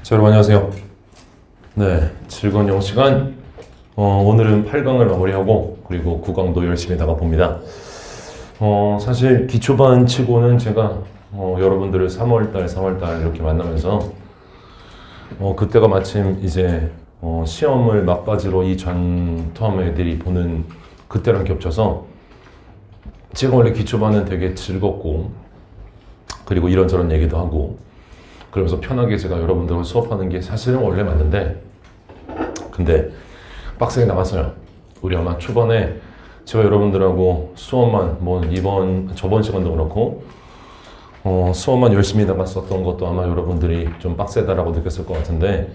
자, 여러분 안녕하세요. 네, 즐거운 영어 시간. 오늘은 8강을 마무리하고 그리고 9강도 열심히 나가봅니다. 사실 기초반 치고는 제가 여러분들을 3월달 이렇게 만나면서 그때가 마침 이제 시험을 막바지로 이 전 텀 애들이 보는 그때랑 겹쳐서 제가 원래 기초반은 되게 즐겁고 그리고 이런저런 얘기도 하고 그러면서 편하게 제가 여러분들과 수업하는 게 사실은 원래 맞는데 근데 빡세게 남았어요. 우리 아마 초반에 제가 여러분들하고 수업만 저번 시간도 그렇고 수업만 열심히 나갔었던 것도 아마 여러분들이 좀 빡세다라고 느꼈을 것 같은데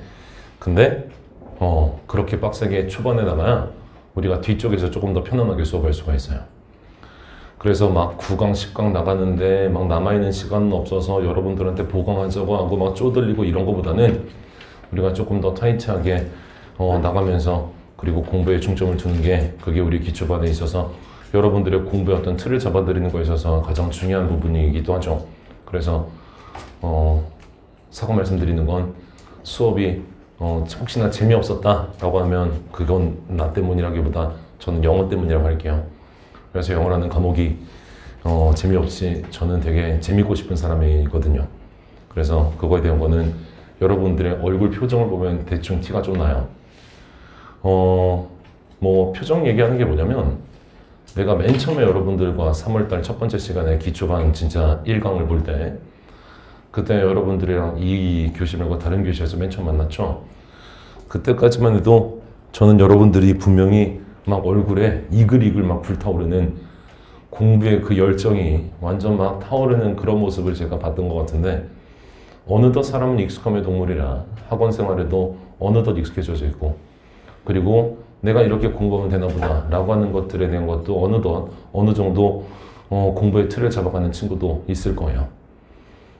근데 그렇게 빡세게 초반에 나가야 우리가 뒤쪽에서 조금 더 편안하게 수업할 수가 있어요. 그래서 막 9강, 10강 나가는데 막 남아있는 시간은 없어서 여러분들한테 보강하자고 하고 막 쪼들리고 이런 거보다는 우리가 조금 더 타이트하게 나가면서 그리고 공부에 중점을 두는 게 그게 우리 기초반에 있어서 여러분들의 공부의 어떤 틀을 잡아드리는 거에 있어서 가장 중요한 부분이기도 하죠. 그래서 사과 말씀드리는 건 수업이 혹시나 재미없었다라고 하면 그건 나 때문이라기보다 저는 영어 때문이라고 할게요. 그래서 영어라는 과목이 재미없이 저는 되게 재밌고 싶은 사람이거든요. 그래서 그거에 대한 거는 여러분들의 얼굴 표정을 보면 대충 티가 좀 나요. 표정 얘기하는 게 뭐냐면 내가 맨 처음에 여러분들과 3월달 첫 번째 시간에 기초반 진짜 1강을 볼 때 그때 여러분들이랑 이 교실 말고 다른 교실에서 맨 처음 만났죠. 그때까지만 해도 저는 여러분들이 분명히 막 얼굴에 이글이글 막 불타오르는 공부의 그 열정이 완전 막 타오르는 그런 모습을 제가 봤던 것 같은데 어느덧 사람은 익숙함의 동물이라 학원 생활에도 어느덧 익숙해져 있고 그리고 내가 이렇게 공부하면 되나 보다 라고 하는 것들에 대한 것도 어느덧 어느 정도 공부의 틀을 잡아가는 친구도 있을 거예요.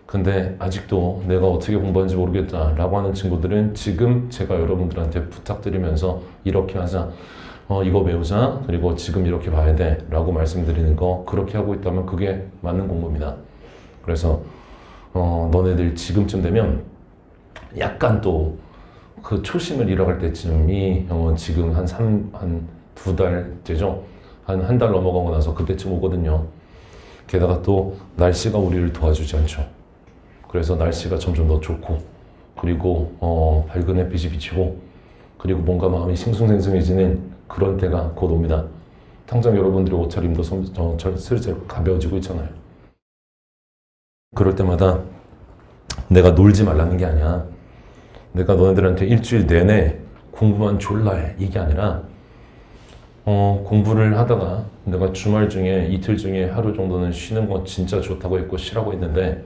근데 아직도 내가 어떻게 공부하는지 모르겠다 라고 하는 친구들은 지금 제가 여러분들한테 부탁드리면서 이렇게 하자, 이거 배우자, 그리고 지금 이렇게 봐야 돼 라고 말씀드리는 거 그렇게 하고 있다면 그게 맞는 공부입니다. 그래서 너네들 지금쯤 되면 약간 또 그 초심을 잃어갈 때쯤이 지금 한 2달째죠. 한 달 넘어가고 나서 그때쯤 오거든요. 게다가 또 날씨가 우리를 도와주지 않죠. 그래서 날씨가 점점 더 좋고 그리고 밝은 햇빛이 비치고 그리고 뭔가 마음이 싱숭생숭해지는 그런 때가 곧 옵니다. 당장 여러분들의 옷차림도 슬슬 가벼워지고 있잖아요. 그럴 때마다 내가 놀지 말라는 게 아니야. 내가 너네들한테 일주일 내내 공부만 졸라 해 이게 아니라 공부를 하다가 내가 주말 중에 이틀 중에 하루 정도는 쉬는 거 진짜 좋다고 했고 쉬라고 했는데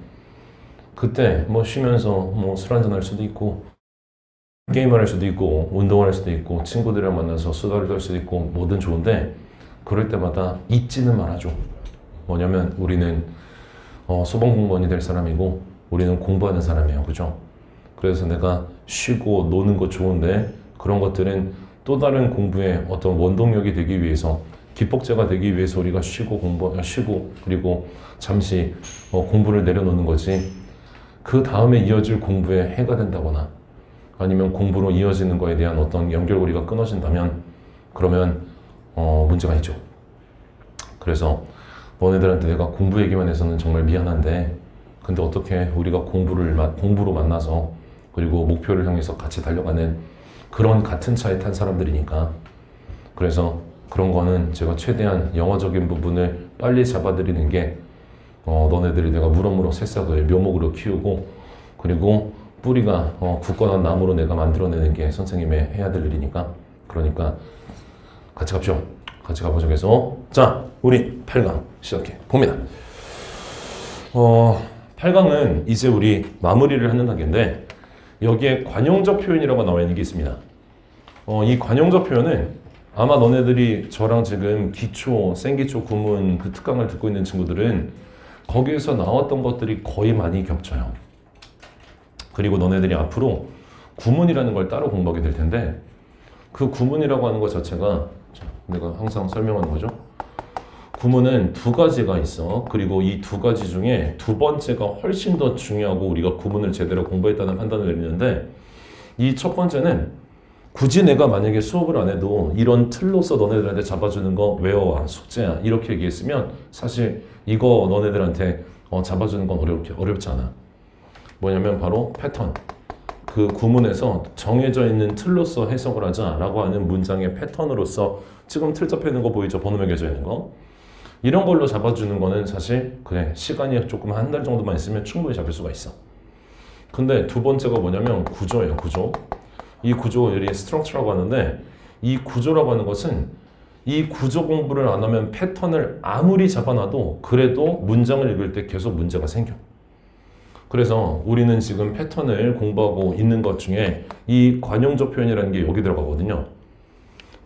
그때 쉬면서 술 한잔 할 수도 있고 게임을 할 수도 있고 운동을 할 수도 있고 친구들이랑 만나서 수다를 떨 수도 있고 뭐든 좋은데 그럴 때마다 잊지는 말아줘. 뭐냐면 우리는 소방 공무원이 될 사람이고 우리는 공부하는 사람이에요. 그죠? 그래서 내가 쉬고 노는 거 좋은데 그런 것들은 또 다른 공부의 어떤 원동력이 되기 위해서 기폭제가 되기 위해서 우리가 쉬고 그리고 잠시 공부를 내려놓는 거지 그 다음에 이어질 공부에 해가 된다거나 아니면 공부로 이어지는 거에 대한 어떤 연결고리가 끊어진다면 그러면 문제가 있죠. 그래서 너네들한테 내가 공부 얘기만 해서는 정말 미안한데 근데 어떻게 우리가 공부로 만나서 그리고 목표를 향해서 같이 달려가는 그런 같은 차에 탄 사람들이니까 그래서 그런 거는 제가 최대한 영어적인 부분을 빨리 잡아드리는 게 너네들이 내가 무럭무럭 새싹을 묘목으로 키우고 그리고 뿌리가 굳건한 나무로 내가 만들어내는 게 선생님의 해야 될 일이니까 그러니까 같이 갑시다. 같이 가보자. 그래서 자 우리 8강 시작해 봅니다. 8강은 이제 우리 마무리를 하는 단계인데 여기에 관용적 표현이라고 나와 있는 게 있습니다. 이 관용적 표현은 아마 너네들이 저랑 지금 생기초 구문 그 특강을 듣고 있는 친구들은 거기에서 나왔던 것들이 거의 많이 겹쳐요. 그리고 너네들이 앞으로 구문이라는 걸 따로 공부하게 될 텐데 그 구문이라고 하는 것 자체가 내가 항상 설명하는 거죠. 구문은 두 가지가 있어. 그리고 이 두 가지 중에 두 번째가 훨씬 더 중요하고 우리가 구문을 제대로 공부했다는 판단을 내리는데 이 첫 번째는 굳이 내가 만약에 수업을 안 해도 이런 틀로서 너네들한테 잡아주는 거 외워와 숙제야 이렇게 얘기했으면 사실 이거 너네들한테 잡아주는 건 어렵지 않아. 뭐냐면 바로 패턴. 그 구문에서 정해져 있는 틀로서 해석을 하자라고 하는 문장의 패턴으로서 지금 틀 잡혀 있는 거 보이죠? 번호 매겨져 있는 거. 이런 걸로 잡아주는 거는 사실 그래 시간이 조금 한 달 정도만 있으면 충분히 잡을 수가 있어. 근데 두 번째가 뭐냐면 구조예요. 구조. 이 구조를 스트럭처라고 하는데 이 구조라고 하는 것은 이 구조 공부를 안 하면 패턴을 아무리 잡아놔도 그래도 문장을 읽을 때 계속 문제가 생겨. 그래서 우리는 지금 패턴을 공부하고 있는 것 중에 이 관용적 표현이라는 게 여기 들어가거든요.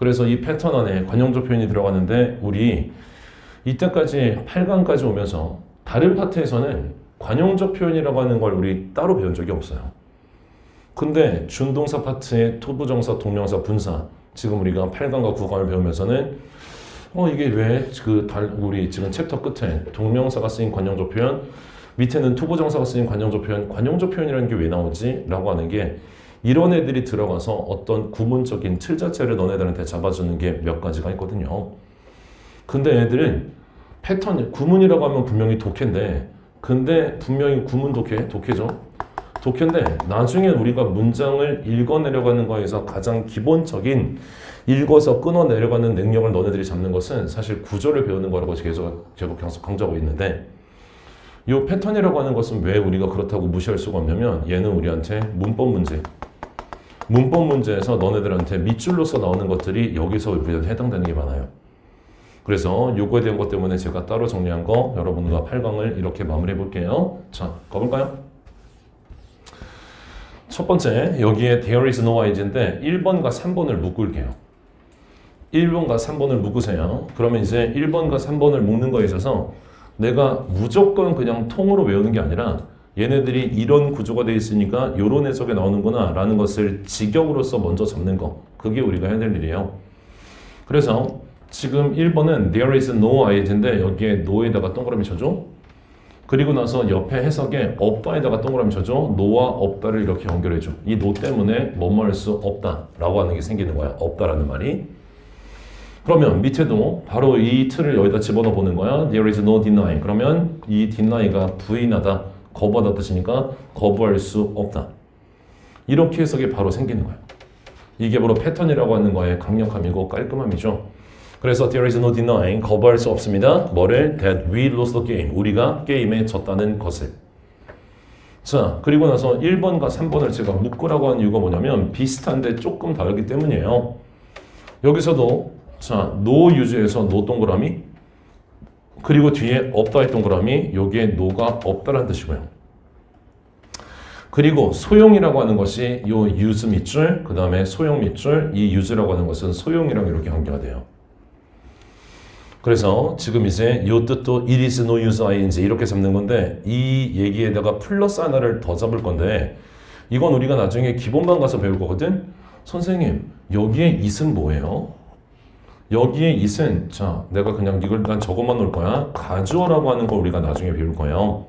그래서 이 패턴 안에 관용적 표현이 들어가는데 우리 이때까지 8강까지 오면서 다른 파트에서는 관용적 표현이라고 하는 걸 우리 따로 배운 적이 없어요. 근데 준동사 파트의 투부정사, 동명사, 분사 지금 우리가 8강과 9강을 배우면서는 이게 왜 우리 지금 챕터 끝에 동명사가 쓰인 관용적 표현 밑에는 투부정사가 쓰인 관용적 표현이라는 게 왜 나오지? 라고 하는 게 이런 애들이 들어가서 어떤 구문적인 틀 자체를 너네들한테 잡아주는 게 몇 가지가 있거든요. 근데 애들은 패턴, 구문이라고 하면 분명히 독해인데 근데 분명히 구문 독해죠. 독해인데 나중에 우리가 문장을 읽어내려가는 거에서 가장 기본적인 읽어서 끊어내려가는 능력을 너네들이 잡는 것은 사실 구조를 배우는 거라고 계속 강조하고 있는데 이 패턴이라고 하는 것은 왜 우리가 그렇다고 무시할 수가 없냐면 얘는 우리한테 문법 문제에서 너네들한테 밑줄로서 나오는 것들이 여기서 우리한테 해당되는 게 많아요. 그래서 요거에 대한 것 때문에 제가 따로 정리한 거 여러분과 8강을 이렇게 마무리해 볼게요. 자, 가볼까요? 첫 번째, 여기에 there is no is인데 1번과 3번을 묶을게요. 1번과 3번을 묶으세요. 그러면 이제 1번과 3번을 묶는 거에 있어서 내가 무조건 그냥 통으로 외우는 게 아니라 얘네들이 이런 구조가 되어 있으니까 이런 해석에 나오는구나 라는 것을 직역으로서 먼저 잡는 거. 그게 우리가 해야 될 일이에요. 그래서 지금 1번은 there is no is인데 여기에 no에다가 동그라미 쳐줘. 그리고 나서 옆에 해석에 없다에다가 동그라미 쳐줘. no와 없다를 이렇게 연결해줘. 이 no 때문에 뭐뭐 할 수 없다 라고 하는 게 생기는 거야. 없다라는 말이. 그러면 밑에도 바로 이 틀을 여기다 집어넣어 보는 거야. There is no deny. 그러면 이 deny가 부인하다, 거부하다 뜻이니까 거부할 수 없다. 이렇게 해석이 바로 생기는 거야. 이게 바로 패턴이라고 하는 거의 강력함이고 깔끔함이죠. 그래서 there is no denying, 거부할 수 없습니다. 뭐를? That we lost the game. 우리가 게임에 졌다는 것을. 자, 그리고 나서 1번과 3번을 제가 묶으라고 한 이유가 뭐냐면 비슷한데 조금 다르기 때문이에요. 여기서도 자, no 유즈에서 no 동그라미 그리고 뒤에 없다의 동그라미 여기에 no가 없다라는 뜻이고요. 그리고 소용이라고 하는 것이 요 use 밑줄 그 다음에 소용 밑줄 이 use라고 하는 것은 소용이랑 이렇게 관계가 돼요. 그래서 지금 이제 요 뜻도 it is no use ing 이렇게 잡는 건데 이 얘기에다가 플러스 하나를 더 잡을 건데 이건 우리가 나중에 기본반 가서 배울 거거든. 선생님 여기에 it은 뭐예요? 여기에 it은 자 내가 그냥 이걸 난 저것만 놓을 거야. 가주어라고 하는 거 우리가 나중에 배울 거예요.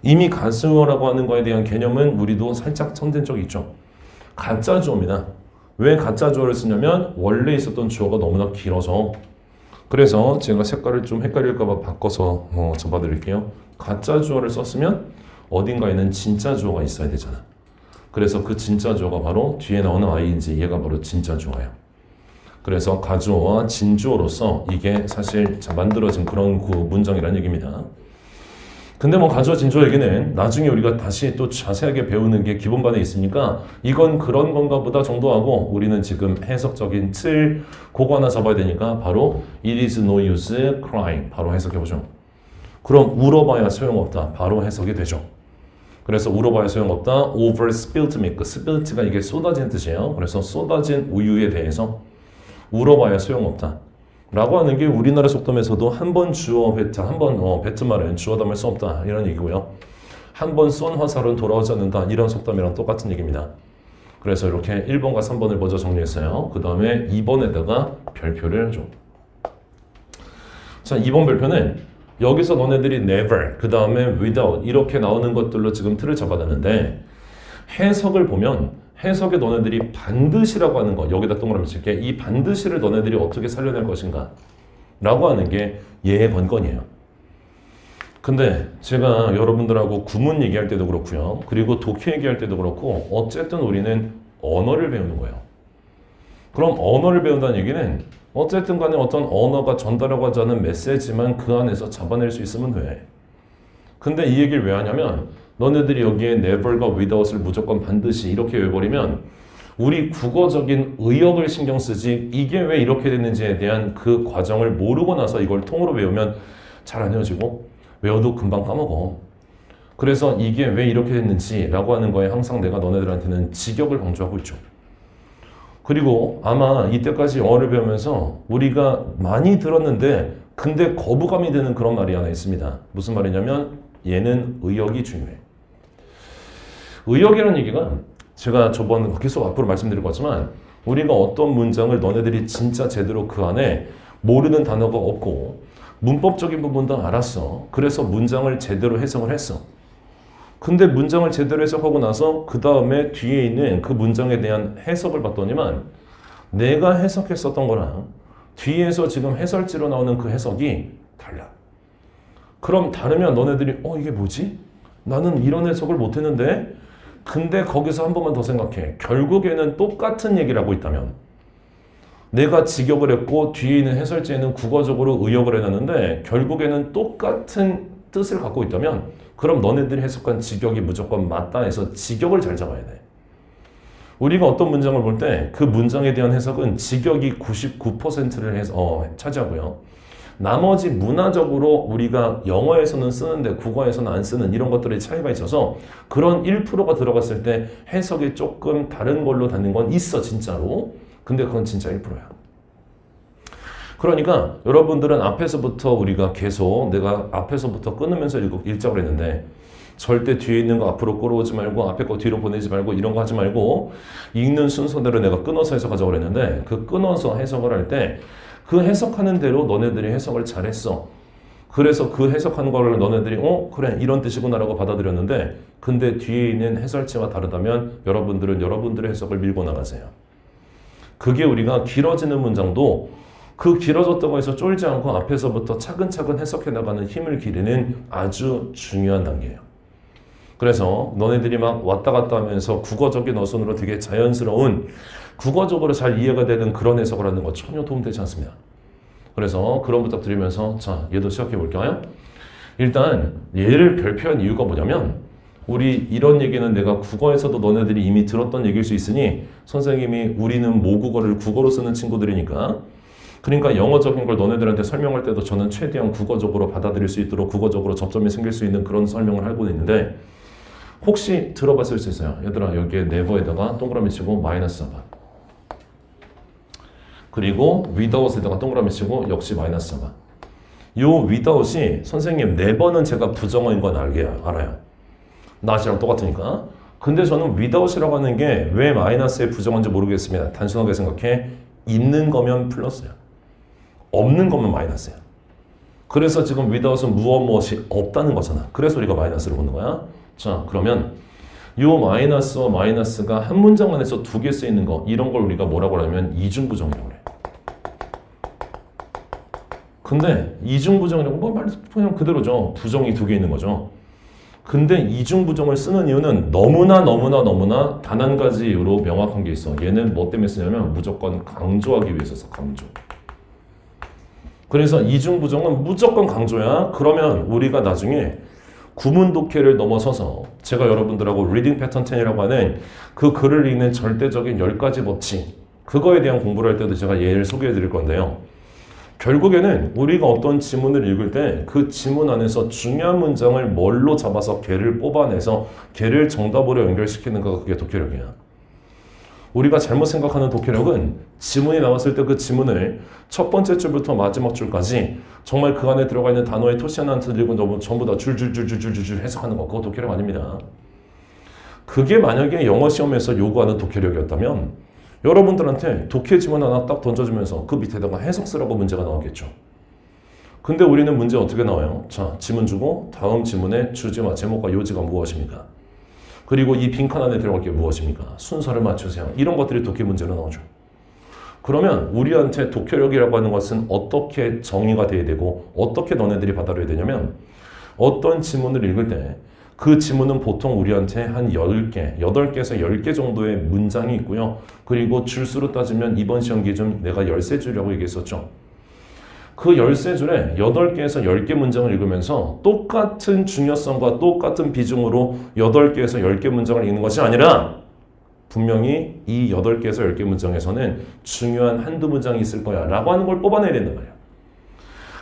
이미 가주어라고 하는 거에 대한 개념은 우리도 살짝 손댄 적이 있죠. 가짜 주어입니다. 왜 가짜 주어를 쓰냐면 원래 있었던 주어가 너무나 길어서 그래서 제가 색깔을 좀 헷갈릴까봐 바꿔서 접어드릴게요. 가짜 주어를 썼으면 어딘가에는 진짜 주어가 있어야 되잖아. 그래서 그 진짜 주어가 바로 뒤에 나오는 ing 얘가 바로 진짜 주어예요. 그래서 가주어와 진주어로서 이게 사실 만들어진 그런 문장이라는 얘기입니다. 근데 뭐 가주어 진주어 얘기는 나중에 우리가 다시 또 자세하게 배우는 게 기본반에 있으니까 이건 그런 건가 보다 정도 하고 우리는 지금 해석적인 틀 그거 하나 잡아야 되니까 바로 it is no use crying 바로 해석해보죠. 그럼 울어봐야 소용없다 바로 해석이 되죠. 그래서 울어봐야 소용없다 over spilt milk spilt가 이게 쏟아진 뜻이에요. 그래서 쏟아진 우유에 대해서 울어봐야 소용없다 라고 하는 게 우리나라 속담에서도 한 번 주어 뱉다, 한 번 뱉은 말은 주워 담을 수 없다 이런 얘기고요. 한 번 쏜 화살은 돌아오지 않는다 이런 속담이랑 똑같은 얘기입니다. 그래서 이렇게 1번과 3번을 먼저 정리했어요. 그 다음에 2번에다가 별표를 줘. 자, 이번 발표는 여기서 너네들이 never, 그 다음에 without 이렇게 나오는 것들로 지금 틀을 잡아놨는데 해석을 보면 해석에 너네들이 반드시라고 하는 거 여기다 동그라미 칠게. 이 반드시를 너네들이 어떻게 살려낼 것인가 라고 하는 게 얘의 건건이에요. 근데 제가 여러분들하고 구문 얘기할 때도 그렇고요. 그리고 독해 얘기할 때도 그렇고 어쨌든 우리는 언어를 배우는 거예요. 그럼 언어를 배운다는 얘기는 어쨌든 간에 어떤 언어가 전달하고자 하는 메시지만 그 안에서 잡아낼 수 있으면 돼. 근데 이 얘기를 왜 하냐면 너네들이 여기에 never과 without을 무조건 반드시 이렇게 외워버리면 우리 국어적인 의역을 신경 쓰지 이게 왜 이렇게 됐는지에 대한 그 과정을 모르고 나서 이걸 통으로 외우면 잘 안 외워지고 외워도 금방 까먹어. 그래서 이게 왜 이렇게 됐는지 라고 하는 거에 항상 내가 너네들한테는 직역을 강조하고 있죠. 그리고 아마 이때까지 영어를 배우면서 우리가 많이 들었는데 근데 거부감이 드는 그런 말이 하나 있습니다. 무슨 말이냐면 얘는 의역이 중요해. 의역이라는 얘기가 제가 저번 계속 앞으로 말씀드릴 거지만 우리가 어떤 문장을 너네들이 진짜 제대로 그 안에 모르는 단어가 없고 문법적인 부분도 알았어. 그래서 문장을 제대로 해석을 했어. 근데 문장을 제대로 해석하고 나서 그 다음에 뒤에 있는 그 문장에 대한 해석을 봤더니만 내가 해석했었던 거랑 뒤에서 지금 해설지로 나오는 그 해석이 달라. 그럼 다르면 너네들이 이게 뭐지? 나는 이런 해석을 못했는데 근데 거기서 한 번만 더 생각해. 결국에는 똑같은 얘기를 하고 있다면 내가 직역을 했고 뒤에 있는 해설지에는 국어적으로 의역을 해놨는데 결국에는 똑같은 뜻을 갖고 있다면 그럼 너네들이 해석한 직역이 무조건 맞다 해서 직역을 잘 잡아야 돼. 우리가 어떤 문장을 볼 때 그 문장에 대한 해석은 직역이 99%를 차지하고요. 나머지 문화적으로 우리가 영어에서는 쓰는데 국어에서는 안 쓰는 이런 것들의 차이가 있어서 그런 1%가 들어갔을 때 해석이 조금 다른 걸로 닿는 건 있어 진짜로. 근데 그건 진짜 1%야. 그러니까 여러분들은 앞에서부터 우리가 계속 내가 앞에서부터 끊으면서 읽자고 했는데 절대 뒤에 있는 거 앞으로 끌어오지 말고 앞에 거 뒤로 보내지 말고 이런 거 하지 말고 읽는 순서대로 내가 끊어서 해석하자고 했는데 그 끊어서 해석을 할 때 그 해석하는 대로 너네들이 해석을 잘했어. 그래서 그 해석하는 거를 너네들이 그래 이런 뜻이구나 라고 받아들였는데 근데 뒤에 있는 해설지와 다르다면 여러분들은 여러분들의 해석을 밀고 나가세요. 그게 우리가 길어지는 문장도 그 길어졌다고 해서 쫄지 않고 앞에서부터 차근차근 해석해 나가는 힘을 기르는 아주 중요한 단계예요. 그래서 너네들이 막 왔다 갔다 하면서 국어적인 어순으로 되게 자연스러운 국어적으로 잘 이해가 되는 그런 해석을 하는 거 전혀 도움되지 않습니다. 그래서 그런 부탁드리면서 자 얘도 시작해 볼까요? 일단 얘를 별표한 이유가 뭐냐면 우리 이런 얘기는 내가 국어에서도 너네들이 이미 들었던 얘기일 수 있으니 선생님이 우리는 모국어를 국어로 쓰는 친구들이니까 그러니까 영어적인 걸 너네들한테 설명할 때도 저는 최대한 국어적으로 받아들일 수 있도록 국어적으로 접점이 생길 수 있는 그런 설명을 하고 있는데 혹시 들어봤을 수 있어요. 얘들아 여기에 never에다가 동그라미 치고 마이너스 잡아. 그리고 without에다가 동그라미 치고 역시 마이너스 잡아. 요 without이 선생님 never는 제가 부정어인 건 알아요. not이랑 똑같으니까. 근데 저는 without이라고 하는 게 왜 마이너스의 부정어인지 모르겠습니다. 단순하게 생각해. 있는 거면 플러스야. 없는 거면 마이너스야. 그래서 지금 without은 무엇이 없다는 거잖아. 그래서 우리가 마이너스를 보는 거야. 자, 그러면 요 마이너스와 마이너스가 한 문장 안에서 두 개 쓰이는 거 이런 걸 우리가 뭐라고 하냐면 이중부정이라고 그래. 근데 이중부정이라고 그냥 그대로죠. 부정이 두 개 있는 거죠. 근데 이중부정을 쓰는 이유는 너무나 단 한 가지 이유로 명확한 게 있어. 얘는 뭐 때문에 쓰냐면 무조건 강조하기 위해서 써. 강조. 그래서 이중부정은 무조건 강조야. 그러면 우리가 나중에 구문 독해를 넘어서서 제가 여러분들하고 리딩 패턴 10이라고 하는 그 글을 읽는 절대적인 10가지 법칙 그거에 대한 공부를 할 때도 제가 예를 소개해 드릴 건데요. 결국에는 우리가 어떤 지문을 읽을 때 그 지문 안에서 중요한 문장을 뭘로 잡아서 걔를 뽑아내서 걔를 정답으로 연결시키는 거가 그게 독해력이야. 우리가 잘못 생각하는 독해력은 지문이 나왔을 때 그 지문을 첫 번째 줄부터 마지막 줄까지 정말 그 안에 들어가 있는 단어의 토시 하나 들고 전부 다 줄줄줄줄줄줄 해석하는 거 그거 독해력 아닙니다. 그게 만약에 영어 시험에서 요구하는 독해력이었다면 여러분들한테 독해 지문 하나 딱 던져주면서 그 밑에다가 해석 쓰라고 문제가 나오겠죠. 근데 우리는 문제 어떻게 나와요? 자, 지문 주고 다음 지문의 주제와 제목과 요지가 무엇입니까? 그리고 이 빈칸 안에 들어갈 게 무엇입니까? 순서를 맞추세요. 이런 것들이 독해 문제로 나오죠. 그러면 우리한테 독해력이라고 하는 것은 어떻게 정의가 돼야 되고 어떻게 너네들이 받아들여야 되냐면 어떤 지문을 읽을 때 그 지문은 보통 우리한테 한 10개, 8개에서 10개 정도의 문장이 있고요. 그리고 줄수로 따지면 이번 시험 기준 내가 13줄이라고 얘기했었죠. 그 13줄에 8개에서 10개 문장을 읽으면서 똑같은 중요성과 똑같은 비중으로 8개에서 10개 문장을 읽는 것이 아니라 분명히 이 8개에서 10개 문장에서는 중요한 한두 문장이 있을 거야 라고 하는 걸 뽑아내야 된단 말이야.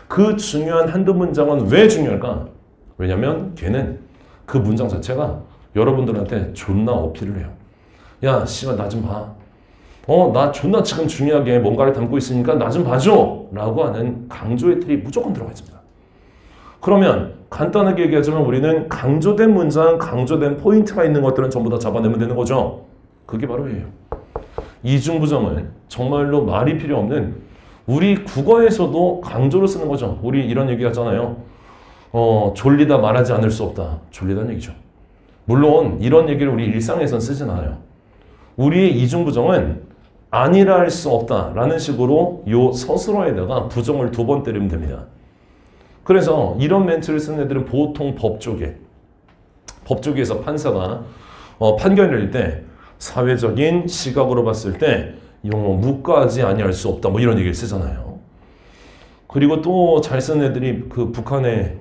그 중요한 한두 문장은 왜 중요할까? 왜냐면 걔는 그 문장 자체가 여러분들한테 존나 어필을 해요. 야, 씨발 나 좀 봐. 나 존나 지금 중요하게 뭔가를 담고 있으니까 나 좀 봐줘! 라고 하는 강조의 틀이 무조건 들어가 있습니다. 그러면 간단하게 얘기하자면 우리는 강조된 문장, 강조된 포인트가 있는 것들은 전부 다 잡아내면 되는 거죠. 그게 바로 얘예요. 이중부정은 정말로 말이 필요 없는 우리 국어에서도 강조를 쓰는 거죠. 우리 이런 얘기 하잖아요. 졸리다 말하지 않을 수 없다. 졸리다는 얘기죠. 물론 이런 얘기를 우리 일상에선 쓰진 않아요. 우리의 이중부정은 아니라 할 수 없다라는 식으로 요 서술어에다가 부정을 2번 때리면 됩니다. 그래서 이런 멘트를 쓰는 애들은 보통 법조계에서 판사가 판결을 낼 때 사회적인 시각으로 봤을 때 묵과하지 아니할 수 없다 뭐 이런 얘기를 쓰잖아요. 그리고 또 잘 쓰는 애들이 그 북한의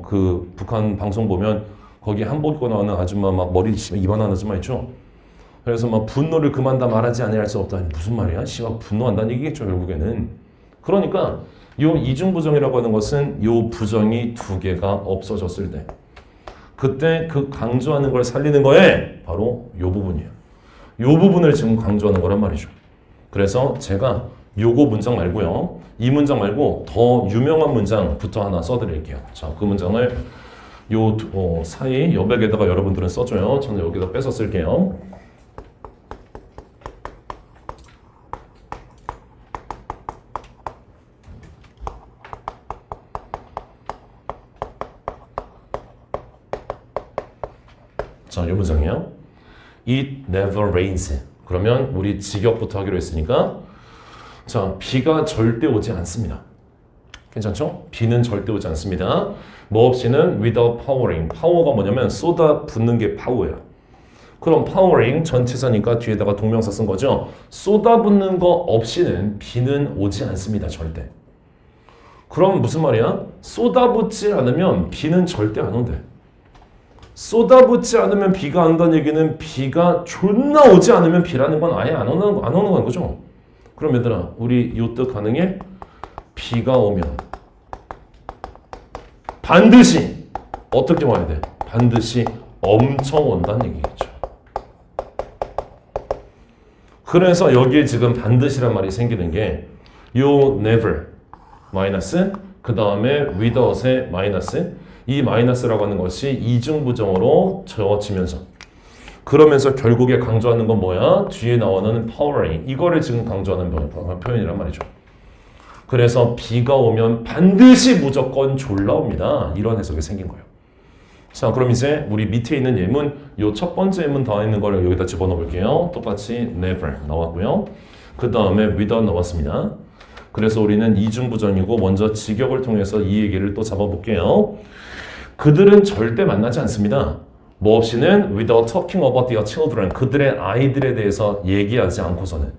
그 북한 방송 보면 거기 한복 입고 나오는 아줌마 막 머리 이만한 아줌마 있죠. 그래서 막 분노를 그만 다 말하지 아니할 수 없다. 무슨 말이야? 씨발 분노한다는 얘기겠죠 결국에는. 그러니까 요 이중부정이라고 하는 것은 요 부정이 2개가 없어졌을 때 그때 그 강조하는 걸 살리는 거에 바로 요 부분이에요. 요 부분을 지금 강조하는 거란 말이죠. 그래서 제가 요거 문장 말고요. 이 문장 말고 더 유명한 문장부터 하나 써드릴게요. 자, 그 문장을 요 사이 여백에다가 여러분들은 써줘요. 저는 여기다 뺏어 쓸게요. 자, 요 문장이요. It never rains. 그러면 우리 직역부터 하기로 했으니까 자, 비가 절대 오지 않습니다. 괜찮죠? 비는 절대 오지 않습니다. 뭐 없이는 without powering. 파워가 뭐냐면 쏟아 붓는 게 파워야. 그럼 powering 전치사니까 뒤에다가 동명사 쓴 거죠. 쏟아 붓는 거 없이는 비는 오지 않습니다. 절대. 그럼 무슨 말이야? 쏟아 붓지 않으면 비는 절대 안 온대. 쏟아 붓지 않으면 비가 안 온다는 얘기는 비가 존나 오지 않으면 비라는 건 아예 안 오는 거죠. 그럼 얘들아, 우리 요 뜻 가능해? 비가 오면 반드시 어떻게 와야 돼? 반드시 엄청 온다는 얘기겠죠. 그래서 여기에 지금 반드시란 말이 생기는 게 요 never 마이너스 그 다음에 without의 마이너스 이 마이너스라고 하는 것이 이중부정으로 적어지면서 그러면서 결국에 강조하는 건 뭐야? 뒤에 나오는 powering 이거를 지금 강조하는 표현이란 말이죠. 그래서 비가 오면 반드시 무조건 졸라 옵니다. 이런 해석이 생긴 거예요. 자, 그럼 이제 우리 밑에 있는 예문 요 첫 번째 예문 다 있는 걸 여기다 집어넣어 볼게요. 똑같이 never 나왔고요. 그 다음에 without 나왔습니다. 그래서 우리는 이중부정이고 먼저 직역을 통해서 이 얘기를 또 잡아볼게요. 그들은 절대 만나지 않습니다. 뭐 없이는 without talking about their children 그들의 아이들에 대해서 얘기하지 않고서는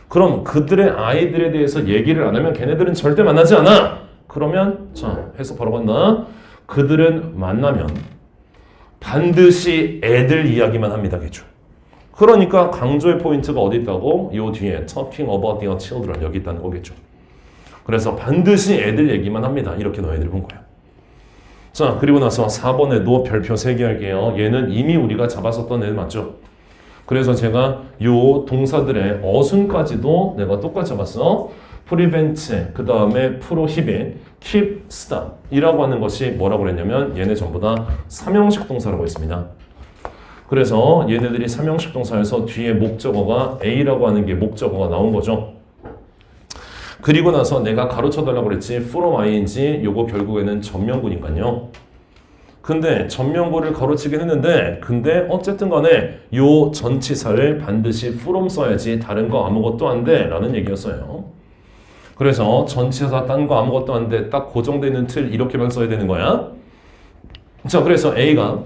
그럼 그들의 아이들에 대해서 얘기를 안 하면 걔네들은 절대 만나지 않아. 그러면 자 해석 바로 간다. 그들은 만나면 반드시 애들 이야기만 합니다겠죠. 그러니까 강조의 포인트가 어디 있다고? 요 뒤에 talking about their children 여기 있다는 거겠죠. 그래서 반드시 애들 얘기만 합니다. 이렇게 너희들이 본 거야. 자, 그리고 나서 4번에도 별표 3개 할게요. 얘는 이미 우리가 잡았었던 애 맞죠? 그래서 제가 요 동사들의 어순까지도 내가 똑같이 잡았어. prevent, 그 다음에 prohibit, keep, stop 이라고 하는 것이 뭐라고 그랬냐면 얘네 전부 다 삼형식 동사라고 했습니다. 그래서 얘네들이 삼형식 동사에서 뒤에 목적어가 A라고 하는 게 목적어가 나온 거죠. 그리고 나서 내가 가로쳐달라고 그랬지 from ing 요거 결국에는 전명구니까요. 근데 전명구를 가로치긴 했는데 근데 어쨌든 간에 요 전치사를 반드시 from 써야지 다른 거 아무것도 안 돼 라는 얘기였어요. 그래서 전치사 딴 거 아무것도 안 돼 딱 고정되어 있는 틀 이렇게만 써야 되는 거야. 자, 그래서 A가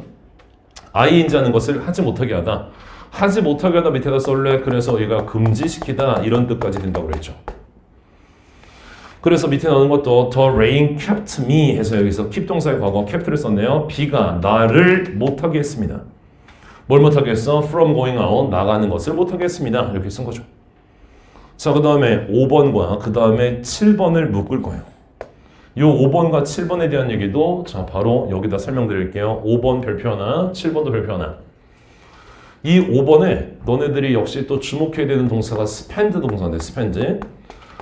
ing 하는 것을 하지 못하게 하다. 하지 못하게 하다 밑에다 쏠래. 그래서 얘가 금지시키다 이런 뜻까지 된다고 그랬죠. 그래서 밑에 나오는 것도 The rain kept me 해서 여기서 keep 동사의 과거 kept를 썼네요. 비가 나를 못하게 했습니다. 뭘 못하게 했어? From going out 나가는 것을 못하게 했습니다. 이렇게 쓴 거죠. 자, 그 다음에 5번과 그 다음에 7번을 묶을 거예요. 요 5번과 7번에 대한 얘기도 자 바로 여기다 설명드릴게요. 5번 별표 하나, 7번도 별표 하나. 이 5번에 너네들이 역시 또 주목해야 되는 동사가 spend 동사인데 spend.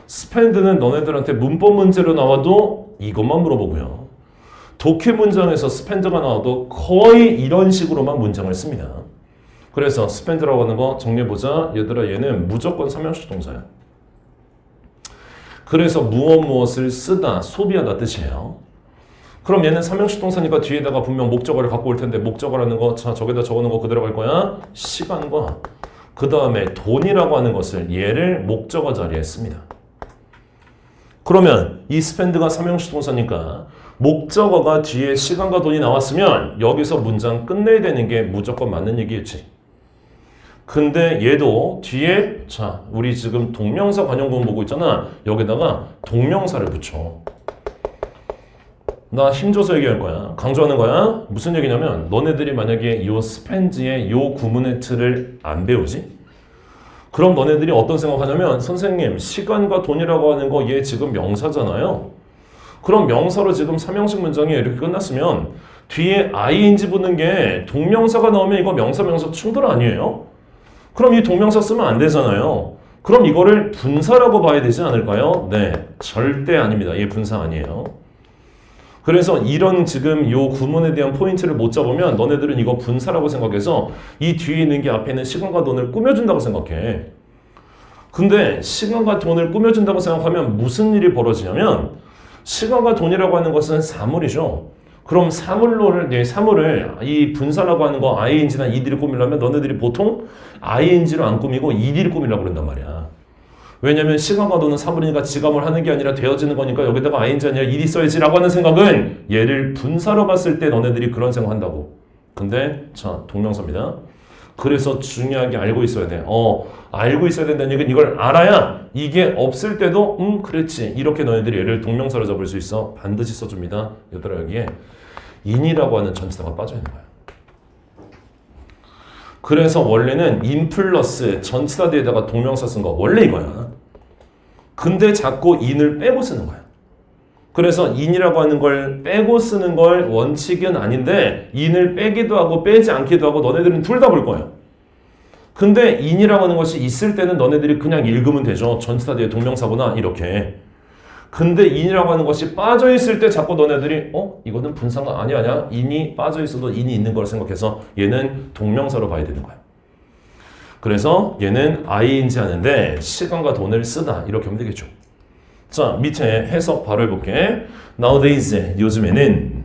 spend는 너네들한테 문법 문제로 나와도 이것만 물어보고요. 독해 문장에서 spend가 나와도 거의 이런 식으로만 문장을 씁니다. 그래서 spend라고 하는 거 정리해보자. 얘들아 얘는 무조건 삼형식 동사야. 그래서 무엇을 쓰다, 소비하다 뜻이에요. 그럼 얘는 삼형식 동사니까 뒤에다가 분명 목적어를 갖고 올 텐데 목적어라는 거, 자 저기다 적어놓은 거 그대로 갈 거야. 시간과 그 다음에 돈이라고 하는 것을 얘를 목적어 자리에 씁니다. 그러면 이 spend가 삼형식 동사니까 목적어가 뒤에 시간과 돈이 나왔으면 여기서 문장 끝내야 되는 게 무조건 맞는 얘기였지. 근데 얘도 뒤에 자 우리 지금 동명사 관용구문 보고 있잖아. 여기다가 동명사를 붙여. 나 힘줘서 얘기할 거야. 강조하는 거야. 무슨 얘기냐면 너네들이 만약에 요 spend의 요 구문의 틀을 안 배우지? 그럼 너네들이 어떤 생각하냐면 선생님 시간과 돈이라고 하는 거 얘 지금 명사잖아요. 그럼 명사로 지금 삼형식 문장이 이렇게 끝났으면 뒤에 ing 붙는 게 동명사가 나오면 이거 명사 충돌 아니에요? 그럼 이 동명사 쓰면 안 되잖아요. 그럼 이거를 분사라고 봐야 되지 않을까요? 네, 절대 아닙니다. 얘 분사 아니에요. 그래서 이런 지금 요 구문에 대한 포인트를 못 잡으면 너네들은 이거 분사라고 생각해서 이 뒤에 있는 게 앞에 있는 시간과 돈을 꾸며준다고 생각해. 근데 시간과 돈을 꾸며준다고 생각하면 무슨 일이 벌어지냐면 시간과 돈이라고 하는 것은 사물이죠. 그럼 사물을 이 분사라고 하는 거 ing나 ed를 꾸미려면 너네들이 보통 ing로 안 꾸미고 ed를 꾸미려고 그런단 말이야. 왜냐면 시간과 돈은 사물이니까 지감을 하는 게 아니라 되어지는 거니까 여기다가 ing 아니라 ed 써야지라고 하는 생각은 얘를 분사로 봤을 때 너네들이 그런 생각한다고. 근데 자 동명사입니다. 그래서 중요하게 알고 있어야 돼. 알고 있어야 된다는 얘기는 이걸 알아야 이게 없을 때도 그렇지 이렇게 너희들이 얘를 동명사로 잡을 수 있어. 반드시 써줍니다. 얘들아 여기에 in이라고 하는 전치사가 빠져있는 거야. 그래서 원래는 in 플러스 전치사 뒤에다가 동명사 쓴 거 원래 이거야. 근데 자꾸 in을 빼고 쓰는 거야. 그래서 in이라고 하는 걸 빼고 쓰는 걸 원칙은 아닌데 in을 빼기도 하고 빼지 않기도 하고 너네들은 둘 다 볼 거예요. 근데 in이라고 하는 것이 있을 때는 너네들이 그냥 읽으면 되죠. 전치사 뒤에 동명사구나 이렇게. 근데 in이라고 하는 것이 빠져있을 때 자꾸 너네들이 이거는 분사가 아니야. in이 빠져있어도 in이 있는 걸 생각해서 얘는 동명사로 봐야 되는 거야. 그래서 얘는 ing 하는데 시간과 돈을 쓰다 이렇게 하면 되겠죠. 자 밑에 해석 바로 해볼게. Nowadays 요즘에는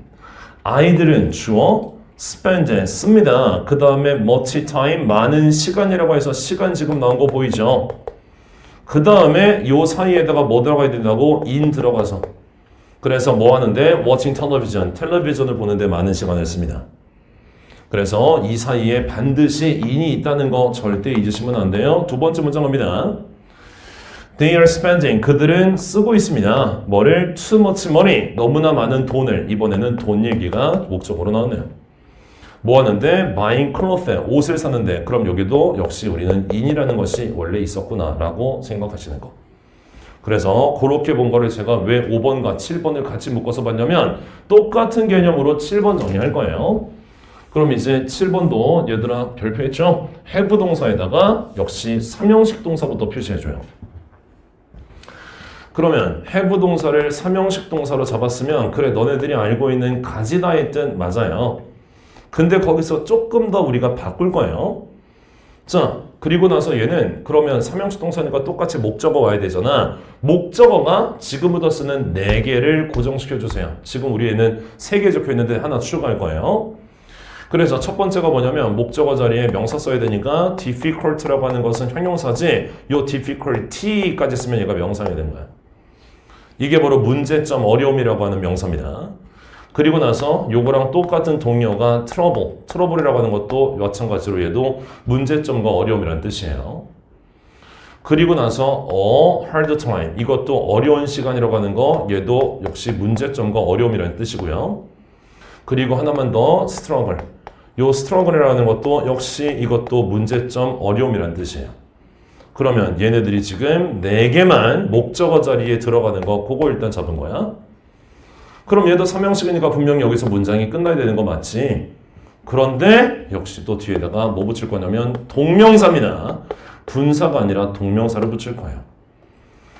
아이들은 주어 spend 씁니다. 그 다음에 much time 많은 시간이라고 해서 시간 지금 나온 거 보이죠? 그 다음에 요 사이에다가 뭐 들어가야 된다고? in 들어가서. 그래서 뭐 하는데? watching television. 텔레비전을 보는데 많은 시간을 씁니다. 그래서 이 사이에 반드시 in이 있다는 거 절대 잊으시면 안 돼요. 두 번째 문장 갑니다. They are spending. 그들은 쓰고 있습니다. 뭐를? Too much money. 너무나 많은 돈을. 이번에는 돈 얘기가 목적으로 나오네요. 뭐 하는데? Buying clothes. 옷을 사는데. 그럼 여기도 역시 우리는 in이라는 것이 원래 있었구나 라고 생각하시는 거. 그래서 그렇게 본 거를 제가 왜 5번과 7번을 같이 묶어서 봤냐면 똑같은 개념으로 7번 정리할 거예요. 그럼 이제 7번도 얘들아 별표했죠? have 동사에다가 역시 삼형식 동사부터 표시해줘요. 그러면 have 동사를 삼형식 동사로 잡았으면 그래 너네들이 알고 있는 가지다의 뜻 맞아요. 근데 거기서 조금 더 우리가 바꿀 거예요. 자, 그리고 나서 얘는 그러면 삼형식 동사니까 똑같이 목적어 와야 되잖아. 목적어가 지금부터 쓰는 4개를 고정시켜주세요. 지금 우리 애는 3개 적혀있는데 하나 추가할 거예요. 그래서 첫 번째가 뭐냐면 목적어 자리에 명사 써야 되니까 difficult라고 하는 것은 형용사지 요 difficulty까지 쓰면 얘가 명사가 되는 거야. 이게 바로 문제점, 어려움이라고 하는 명사입니다. 그리고 나서 요거랑 똑같은 동료가 trouble, trouble이라고 하는 것도 마찬가지로 얘도 문제점과 어려움이라는 뜻이에요. 그리고 나서 a hard time, 이것도 어려운 시간이라고 하는 거 얘도 역시 문제점과 어려움이라는 뜻이고요. 그리고 하나만 더 struggle, 요 struggle이라는 것도 역시 이것도 문제점, 어려움이라는 뜻이에요. 그러면 얘네들이 지금 4개만 목적어 자리에 들어가는 거 그거 일단 잡은 거야. 그럼 얘도 삼형식이니까 분명히 여기서 문장이 끝나야 되는 거 맞지? 그런데 역시 또 뒤에다가 뭐 붙일 거냐면 동명사입니다. 분사가 아니라 동명사를 붙일 거예요.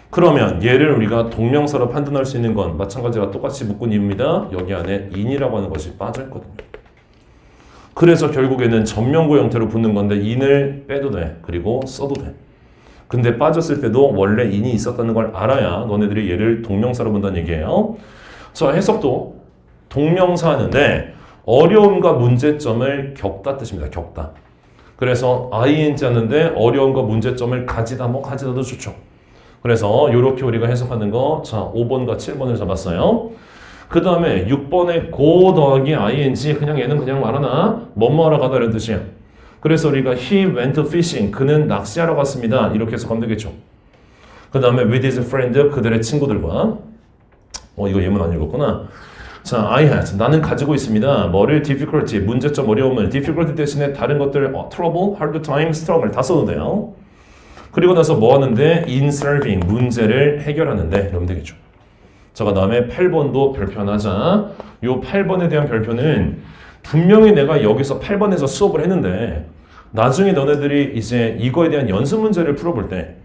그러면 얘를 우리가 동명사로 판단할 수 있는 건 마찬가지로 똑같이 묶은 이유입니다. 여기 안에 in이라고 하는 것이 빠져있거든요. 그래서 결국에는 전명구 형태로 붙는 건데 in을 빼도 돼. 그리고 써도 돼. 근데 빠졌을 때도 원래 in이 있었다는 걸 알아야 너네들이 얘를 동명사로 본다는 얘기예요. 자, 해석도 동명사 하는데 어려움과 문제점을 겪다 뜻입니다. 겪다. 그래서 ing 하는데 어려움과 문제점을 가지다, 뭐 가지다도 좋죠. 그래서 이렇게 우리가 해석하는 거, 자 5번과 7번을 잡았어요. 그 다음에 6번에 go 더하기 ing, 그냥 얘는 그냥 말하나 뭐뭐 하러 가다 이런 뜻이야. 그래서 우리가 he went fishing, 그는 낚시하러 갔습니다. 이렇게 해석하면 되겠죠. 그 다음에 with his friend, 그들의 친구들과. 이거 예문 안 읽었구나. 자, I had, 나는 가지고 있습니다. 뭐를 difficulty, 문제점, 어려움을 difficulty 대신에 다른 것들 trouble, hard time, struggle 다 써도 돼요. 그리고 나서 뭐 하는데 in solving, 문제를 해결하는데 이러면 되겠죠. 자, 그 다음에 8번도 별표 하나 하자. 요 8번에 대한 별표는 분명히 내가 여기서 8번에서 수업을 했는데 나중에 너네들이 이제 이거에 대한 연습 문제를 풀어볼 때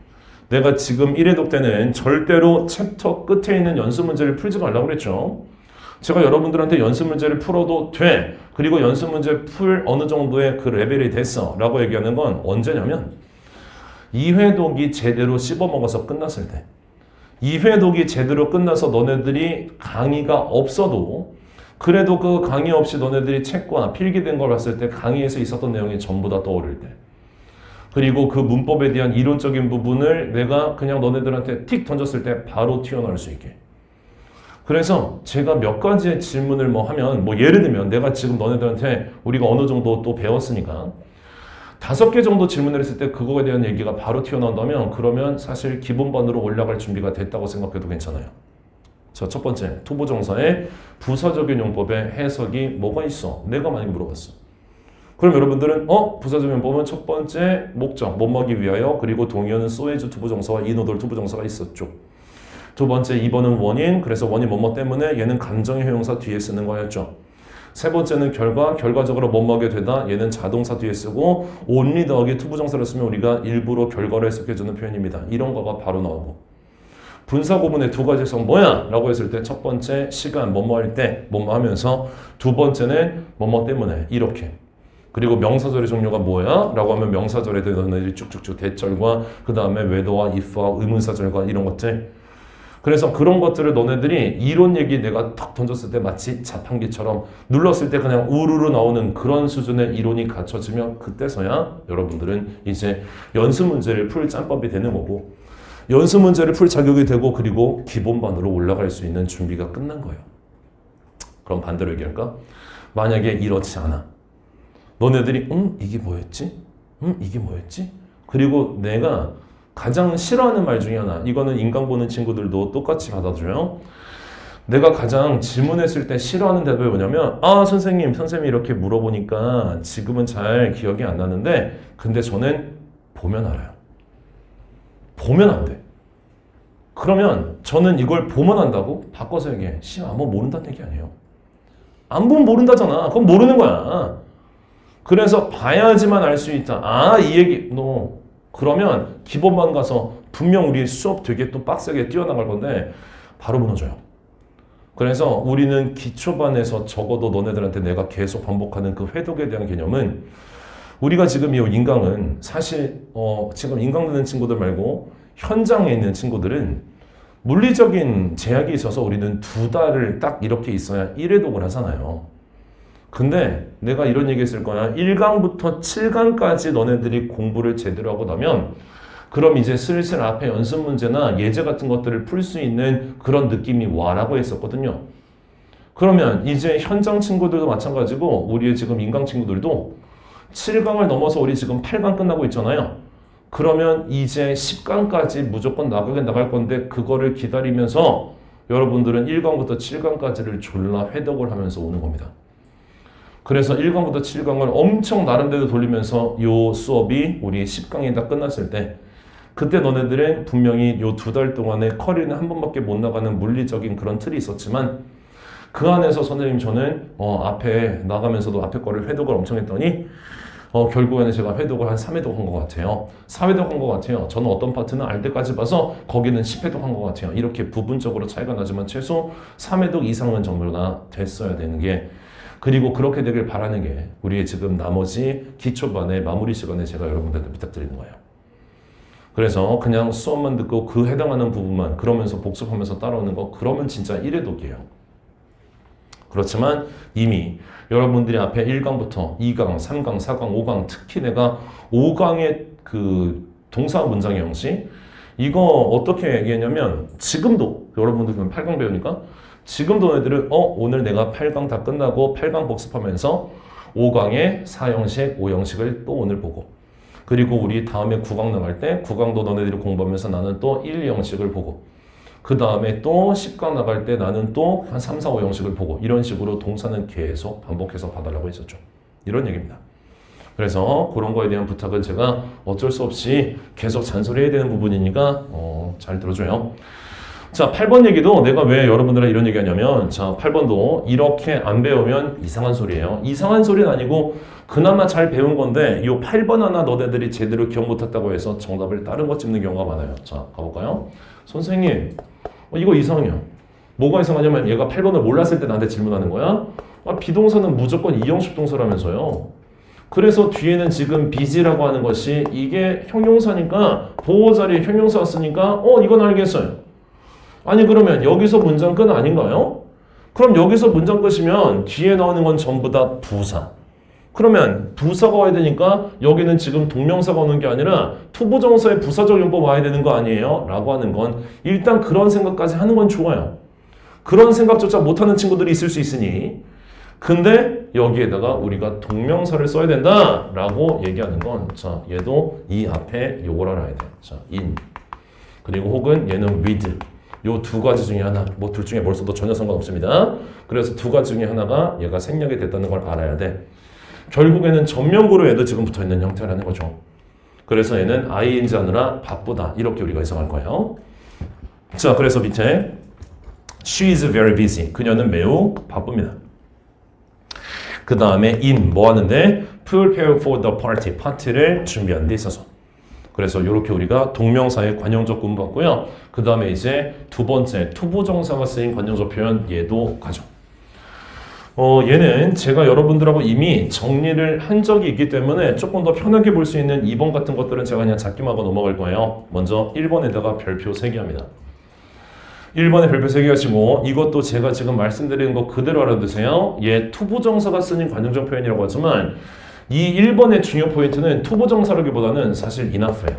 내가 지금 1회독 때는 절대로 챕터 끝에 있는 연습 문제를 풀지 말라고 그랬죠. 제가 여러분들한테 연습 문제를 풀어도 돼. 그리고 연습 문제 풀 어느 정도의 그 레벨이 됐어. 라고 얘기하는 건 언제냐면 2회독이 제대로 씹어먹어서 끝났을 때. 2회독이 제대로 끝나서 너네들이 강의가 없어도 그래도 그 강의 없이 너네들이 책과 필기된 걸 봤을 때 강의에서 있었던 내용이 전부 다 떠오를 때. 그리고 그 문법에 대한 이론적인 부분을 내가 그냥 너네들한테 틱 던졌을 때 바로 튀어나올 수 있게. 그래서 제가 몇 가지의 질문을 뭐 하면 뭐 예를 들면 내가 지금 너네들한테 우리가 어느 정도 또 배웠으니까 5개 정도 질문을 했을 때 그거에 대한 얘기가 바로 튀어나온다면 그러면 사실 기본반으로 올라갈 준비가 됐다고 생각해도 괜찮아요. 자, 첫 번째, 투부정사의 부사적인 용법의 해석이 뭐가 있어? 내가 만약에 물어봤어. 그럼 여러분들은 부사적 용법은 첫 번째 목적, 뭐뭐하기 위하여, 그리고 동의어는 소에즈 투부정사와 이노돌 투부정사가 있었죠. 두 번째 2번은 원인, 그래서 원인 뭐뭐 때문에 얘는 감정의 형용사 뒤에 쓰는 거였죠. 세 번째는 결과적으로 뭐뭐하게 되다, 얘는 자동사 뒤에 쓰고 only 더하기 투부정사를 쓰면 우리가 일부러 결과를 해석해주는 표현입니다. 이런 거가 바로 나오고 분사 구문의 2가지 해석 뭐야? 라고 했을 때 첫 번째 시간 뭐뭐 할 때 뭐뭐 하면서 두 번째는 뭐뭐 때문에 이렇게. 그리고 명사절의 종류가 뭐야? 라고 하면 명사절에 대한 너희들이 쭉쭉쭉 대절과 그 다음에 whether와 if와 의문사절과 이런 것들. 그래서 그런 것들을 너네들이 이론 얘기 내가 탁 던졌을 때 마치 자판기처럼 눌렀을 때 그냥 우르르 나오는 그런 수준의 이론이 갖춰지면 그때서야 여러분들은 이제 연습 문제를 풀 짬밥이 되는 거고 연습 문제를 풀 자격이 되고 그리고 기본반으로 올라갈 수 있는 준비가 끝난 거예요. 그럼 반대로 얘기할까? 만약에 이렇지 않아. 너네들이 이게 뭐였지? 이게 뭐였지? 그리고 내가 가장 싫어하는 말 중에 하나, 이거는 인강 보는 친구들도 똑같이 받아줘요. 내가 가장 질문했을 때 싫어하는 대답이 뭐냐면 선생님이 이렇게 물어보니까 지금은 잘 기억이 안 나는데 근데 저는 보면 알아요. 보면 안 돼. 그러면 저는 이걸 보면 안다고? 바꿔서 얘기해. 아무 모른다는 얘기 아니에요. 안 보면 모른다잖아. 그건 모르는 거야. 그래서 봐야지만 알 수 있다. 이 얘기 그러면 기본반 가서 분명 우리 수업 되게 또 빡세게 뛰어나갈 건데 바로 무너져요. 그래서 우리는 기초반에서 적어도 너네들한테 내가 계속 반복하는 그 회독에 대한 개념은 우리가 지금 이 인강은 사실 지금 인강 듣는 친구들 말고 현장에 있는 친구들은 물리적인 제약이 있어서 우리는 2달을 딱 이렇게 있어야 1회독을 하잖아요. 근데 내가 이런 얘기 했을 거야. 1강부터 7강까지 너네들이 공부를 제대로 하고 나면 그럼 이제 슬슬 앞에 연습 문제나 예제 같은 것들을 풀 수 있는 그런 느낌이 와라고 했었거든요. 그러면 이제 현장 친구들도 마찬가지고 우리의 지금 인강 친구들도 7강을 넘어서 우리 지금 8강 끝나고 있잖아요. 그러면 이제 10강까지 무조건 나갈 건데 그거를 기다리면서 여러분들은 1강부터 7강까지를 졸라 회독을 하면서 오는 겁니다. 그래서 1강부터 7강을 엄청 나름대로 돌리면서 요 수업이 우리 10강이 다 끝났을 때 그때 너네들은 분명히 요 2달 동안에 커리는 한 번밖에 못 나가는 물리적인 그런 틀이 있었지만 그 안에서 선생님 저는 앞에 나가면서도 앞에 거를 회독을 엄청 했더니 결국에는 제가 회독을 한 3회독 한 것 같아요. 4회독 한 것 같아요. 저는 어떤 파트는 알 때까지 봐서 거기는 10회독 한 것 같아요. 이렇게 부분적으로 차이가 나지만 최소 3회독 이상은 정도가 됐어야 되는 게 그리고 그렇게 되길 바라는 게 우리의 지금 나머지 기초반의 마무리 시간에 제가 여러분들께 부탁드리는 거예요. 그래서 그냥 수업만 듣고 그 해당하는 부분만 그러면서 복습하면서 따라오는 거 그러면 진짜 1회독이에요. 그렇지만 이미 여러분들이 앞에 1강부터 2강, 3강, 4강, 5강 특히 내가 5강의 그 동사 문장의 형식 이거 어떻게 얘기했냐면 지금도 여러분들 8강 배우니까 지금도 애들은 오늘 내가 8강 다 끝나고 8강 복습하면서 5강의 4형식, 5형식을 또 오늘 보고 그리고 우리 다음에 9강 나갈 때 9강도 너네들이 공부하면서 나는 또 1, 2형식을 보고 그 다음에 또 10강 나갈 때 나는 또 한 3, 4, 5형식을 보고 이런 식으로 동사는 계속 반복해서 봐달라고 했었죠. 이런 얘기입니다. 그래서 그런 거에 대한 부탁은 제가 어쩔 수 없이 계속 잔소리해야 되는 부분이니까 잘 들어줘요. 자, 8번 얘기도 내가 왜 여러분들랑 이런 얘기 하냐면 자, 8번도 이렇게 안 배우면 이상한 소리예요. 이상한 소리는 아니고 그나마 잘 배운 건데 이 8번 하나 너네들이 제대로 기억 못했다고 해서 정답을 다른 거 찍는 경우가 많아요. 자, 가볼까요? 선생님, 이거 이상해요. 뭐가 이상하냐면 얘가 8번을 몰랐을 때 나한테 질문하는 거야. 비동사는 무조건 이형식 동사라면서요. 그래서 뒤에는 지금 be지라고 하는 것이 이게 형용사니까 보호 자리에 형용사가 쓰니까 이건 알겠어요. 아니 그러면 여기서 문장 끝 아닌가요? 그럼 여기서 문장 끝이면 뒤에 나오는 건 전부 다 부사. 그러면 부사가 와야 되니까 여기는 지금 동명사가 오는 게 아니라 투부정사의 부사적 용법 와야 되는 거 아니에요? 라고 하는 건 일단 그런 생각까지 하는 건 좋아요. 그런 생각조차 못하는 친구들이 있을 수 있으니 근데 여기에다가 우리가 동명사를 써야 된다 라고 얘기하는 건 자 얘도 이 앞에 요걸 알아야 돼. 자 in 그리고 혹은 얘는 with 요 2가지 중에 하나 뭐 둘 중에 뭘 써도 전혀 상관없습니다. 그래서 2가지 중에 하나가 얘가 생략이 됐다는 걸 알아야 돼. 결국에는 전면구로 얘도 지금 붙어있는 형태라는 거죠. 그래서 얘는 ing 하느라 바쁘다 이렇게 우리가 해석할 거예요. 자 그래서 밑에 She is very busy. 그녀는 매우 바쁩니다. 그 다음에 in 뭐 하는데 prepare for the party. 파티를 준비하는 데 있어서. 그래서 이렇게 우리가 동명사의 관용적 구문 봤고요. 그 다음에 이제 두 번째 투부정사가 쓰인 관용적 표현 얘도 가죠. 얘는 제가 여러분들하고 이미 정리를 한 적이 있기 때문에 조금 더 편하게 볼 수 있는 2번 같은 것들은 제가 그냥 잡기만 하고 넘어갈 거예요. 먼저 1번에다가 별표 3개 합니다. 1번에 별표 3개 하시고 이것도 제가 지금 말씀드리는 거 그대로 알아두세요. 얘 투부정사가 쓰인 관용적 표현이라고 하지만 이 1번의 중요 포인트는 투부정사라기보다는 사실 enough예요.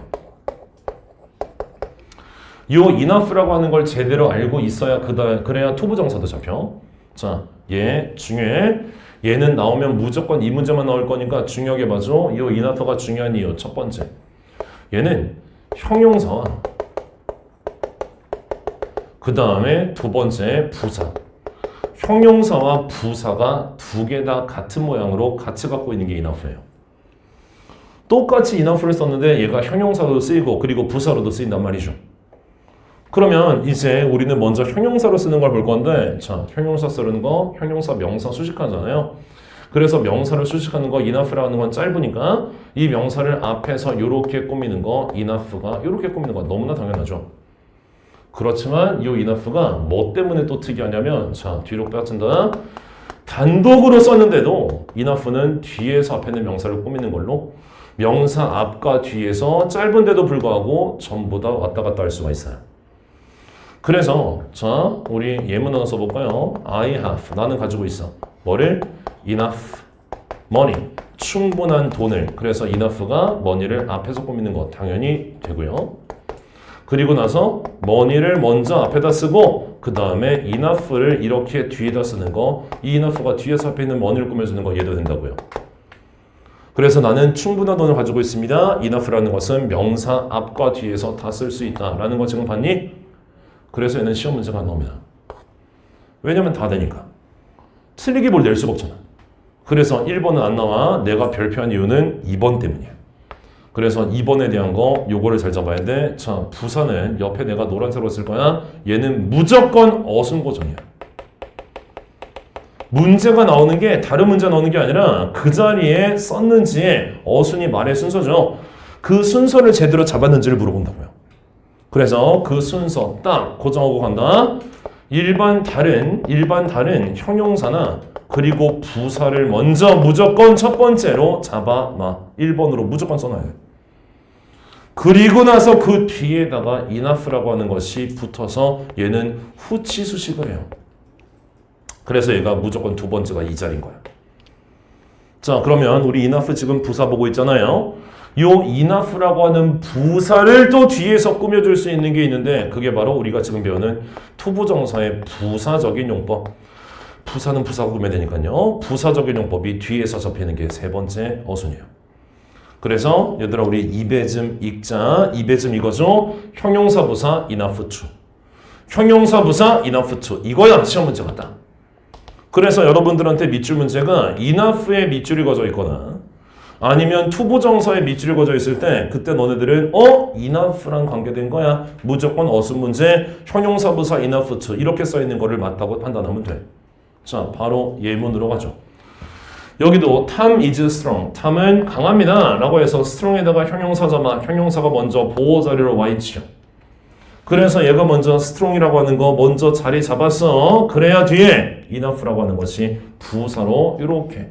이 enough라고 하는 걸 제대로 알고 있어야 그래야 투부정사도 잡혀. 자, 얘 중요해. 얘는 나오면 무조건 이 문제만 나올 거니까 중요하게 봐줘. 이 enough가 중요한 이유 첫 번째. 얘는 형용사와 그 다음에 두 번째 부사. 형용사와 부사가 두 개 다 같은 모양으로 같이 갖고 있는 게 enough예요. 똑같이 enough를 썼는데 얘가 형용사로도 쓰이고 그리고 부사로도 쓰인단 말이죠. 그러면 이제 우리는 먼저 형용사로 쓰는 걸 볼 건데 자, 형용사 쓰는 거 형용사 명사 수식하잖아요. 그래서 명사를 수식하는 거 enough라는 건 짧으니까 이 명사를 앞에서 이렇게 꾸미는 거 enough가 이렇게 꾸미는 거 너무나 당연하죠. 그렇지만 이 enough가 뭐 때문에 또 특이하냐면 자 뒤로 빠진다. 단독으로 썼는데도 enough는 뒤에서 앞에 있는 명사를 꾸미는 걸로 명사 앞과 뒤에서 짧은데도 불구하고 전부 다 왔다 갔다 할 수가 있어요. 그래서 자 우리 예문 하나 써볼까요? I have 나는 가지고 있어. 뭐를? enough money 충분한 돈을. 그래서 enough가 money를 앞에서 꾸미는 거 당연히 되고요. 그리고 나서 money를 먼저 앞에다 쓰고 그 다음에 enough를 이렇게 뒤에다 쓰는 거. 이 enough가 뒤에서 앞에 있는 money를 꾸며주는 거 얘도 된다고요. 그래서 나는 충분한 돈을 가지고 있습니다. enough라는 것은 명사 앞과 뒤에서 다 쓸 수 있다라는 거 지금 봤니? 그래서 얘는 시험 문제가 안 나옵니다. 왜냐면 다 되니까. 틀리게 뭘 낼 수가 없잖아. 그래서 1번은 안 나와. 내가 별표한 이유는 2번 때문이야. 그래서 2번에 대한 거 요거를 잘 잡아야 돼. 자, 부사는 옆에 내가 노란색으로 쓸 거야. 얘는 무조건 어순고정이야. 문제가 나오는 게 다른 문제 나오는 게 아니라 그 자리에 썼는지에 어순이 말의 순서죠. 그 순서를 제대로 잡았는지를 물어본다고요. 그래서 그 순서 딱 고정하고 간다. 일반 다른 형용사나 그리고 부사를 먼저 무조건 첫 번째로 잡아놔. 1번으로 무조건 써놔야 돼. 그리고 나서 그 뒤에다가 enough라고 하는 것이 붙어서 얘는 후치 수식을 해요. 그래서 얘가 무조건 두 번째가 이 자리인 거야. 자, 그러면 우리 enough 지금 부사 보고 있잖아요. 요 enough라고 하는 부사를 또 뒤에서 꾸며줄 수 있는 게 있는데 그게 바로 우리가 지금 배우는 투부정사의 부사적인 용법. 부사는 부사가 꾸며야 되니까요. 부사적인 용법이 뒤에서 접히는 게 세 번째 어순이에요. 그래서 얘들아 우리 이배즘 읽자. 이배즘 이거죠. 형용사 부사 enough to. 형용사 부사 enough to. 이거야 시험 문제 같다. 그래서 여러분들한테 밑줄 문제가 enough에 밑줄이 거져 있거나 아니면 투부정사에 밑줄이 거져 있을 때 그때 너네들은 enough랑 관계된 거야. 무조건 어순 문제 형용사 부사 enough to 이렇게 써 있는 거를 맞다고 판단하면 돼. 자, 바로 예문으로 가죠. 여기도 Tom is strong. Tom은 강합니다. 라고 해서 strong에다가 형용사 잡아. 형용사가 먼저 보호 자리로 와 있죠. 그래서 얘가 먼저 strong이라고 하는 거 먼저 자리 잡았어. 그래야 뒤에 enough라고 하는 것이 부사로 이렇게.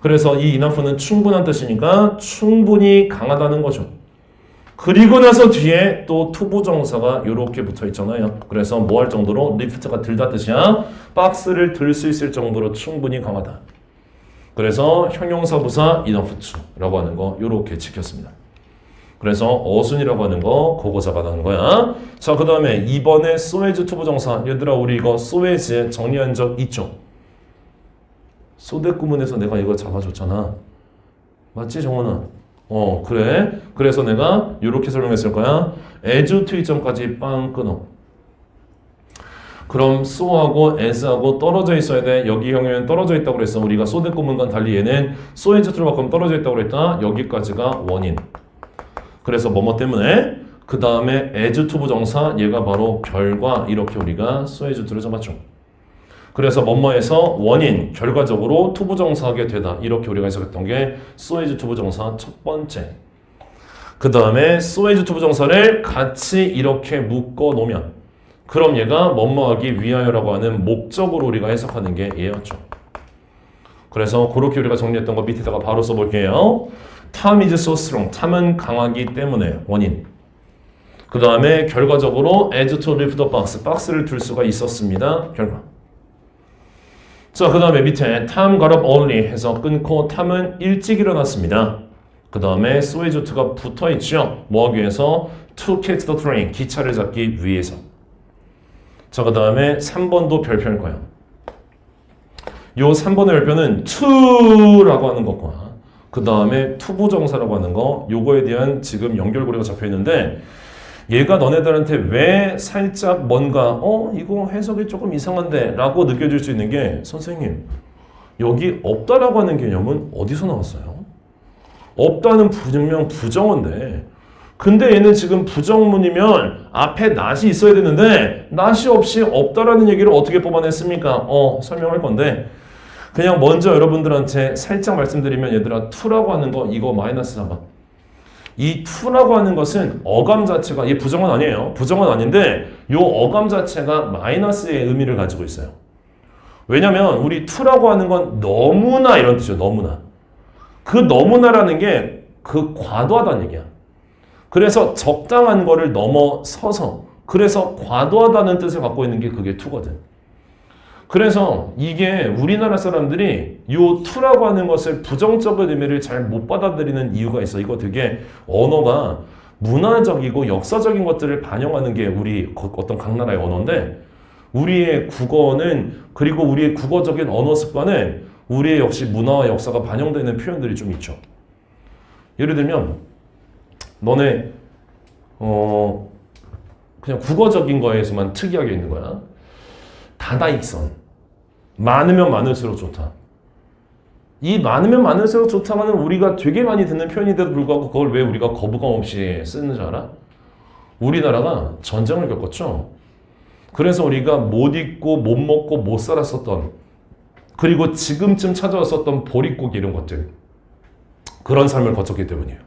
그래서 이 enough는 충분한 뜻이니까 충분히 강하다는 거죠. 그리고 나서 뒤에 또 투부정사가 이렇게 붙어 있잖아요. 그래서 뭐 할 정도로 lift가 들다 뜻이야. 박스를 들 수 있을 정도로 충분히 강하다. 그래서 형용사 부사 enough to라고 하는 거 이렇게 지켰습니다. 그래서 어순이라고 하는 거 그거 잡아가는 거야. 자, 그 다음에 2번에 so as 투부정사. 얘들아 우리 이거 so as 정리한 적 있죠? 소대 구문에서 내가 이거 잡아줬잖아. 맞지 정원아? 그래. 그래서 내가 이렇게 설명했을 거야. as to 이점까지 빵 끊어. 그럼 so하고 as하고 떨어져 있어야 돼. 여기 형용은 떨어져 있다고 그랬어. 우리가 소대 구문과 달리 얘는 so as to로 바꾸면 떨어져 있다고 그랬다. 여기까지가 원인. 그래서 뭐뭐 때문에 그 다음에 as to 부정사 얘가 바로 결과 이렇게 우리가 so as to를 잡았죠. 그래서 뭐뭐에서 원인 결과적으로 투부정사하게 되다 이렇게 우리가 해석했던 게 so as 투부정사 첫 번째. 그 다음에 so as 투부정사를 같이 이렇게 묶어 놓으면 그럼 얘가 뭐뭐하기 위하여라고 하는 목적으로 우리가 해석하는 게 얘였죠. 그래서 그렇게 우리가 정리했던 거 밑에다가 바로 써볼게요. Tom is so strong. Tom은 강하기 때문에 원인. 그 다음에 결과적으로 as to lift the box. 박스를 들 수가 있었습니다. 결과. 자, 그 다음에 밑에 Tom got up early 해서 끊고 Tom은 일찍 일어났습니다. 그 다음에 so as to가 붙어있죠. 뭐 하기 위해서? To catch the train. 기차를 잡기 위해서. 자, 그 다음에 3번도 별표일 거예요. 요 3번의 별표는 to라고 하는 것과 그 다음에 투부정사라고 하는 거 요거에 대한 지금 연결고리가 잡혀있는데 얘가 너네들한테 왜 살짝 뭔가 이거 해석이 조금 이상한데 라고 느껴질 수 있는 게 선생님 여기 없다라고 하는 개념은 어디서 나왔어요? 없다는 분명 부정어인데 근데 얘는 지금 부정문이면 앞에 not이 있어야 되는데 not이 없이 없다라는 얘기를 어떻게 뽑아냈습니까? 설명할 건데 그냥 먼저 여러분들한테 살짝 말씀드리면 얘들아 to라고 하는 거 이거 마이너스 잡아. 이 to라고 하는 것은 어감 자체가 얘 부정은 아니에요. 부정은 아닌데 요 어감 자체가 마이너스의 의미를 가지고 있어요. 왜냐면 우리 to라고 하는 건 너무나 이런 뜻이죠. 너무나. 그 너무나라는 게 그 과도하다는 얘기야. 그래서 적당한 거를 넘어서서 그래서 과도하다는 뜻을 갖고 있는 게 그게 to거든. 그래서 이게 우리나라 사람들이 요 to라고 하는 것을 부정적인 의미를 잘 못 받아들이는 이유가 있어. 이거 되게 언어가 문화적이고 역사적인 것들을 반영하는 게 우리 어떤 각 나라의 언어인데 우리의 국어는 그리고 우리의 국어적인 언어 습관은 우리의 역시 문화와 역사가 반영되는 표현들이 좀 있죠. 예를 들면 너네 그냥 국어적인 거에서만 특이하게 있는 거야. 다다익선. 많으면 많을수록 좋다. 이 많으면 많을수록 좋다는 우리가 되게 많이 듣는 표현인데도 불구하고 그걸 왜 우리가 거부감 없이 쓰는 줄 알아? 우리나라가 전쟁을 겪었죠. 그래서 우리가 못 입고 못 먹고 못 살았었던 그리고 지금쯤 찾아왔었던 보릿고기 이런 것들 그런 삶을 거쳤기 때문이에요.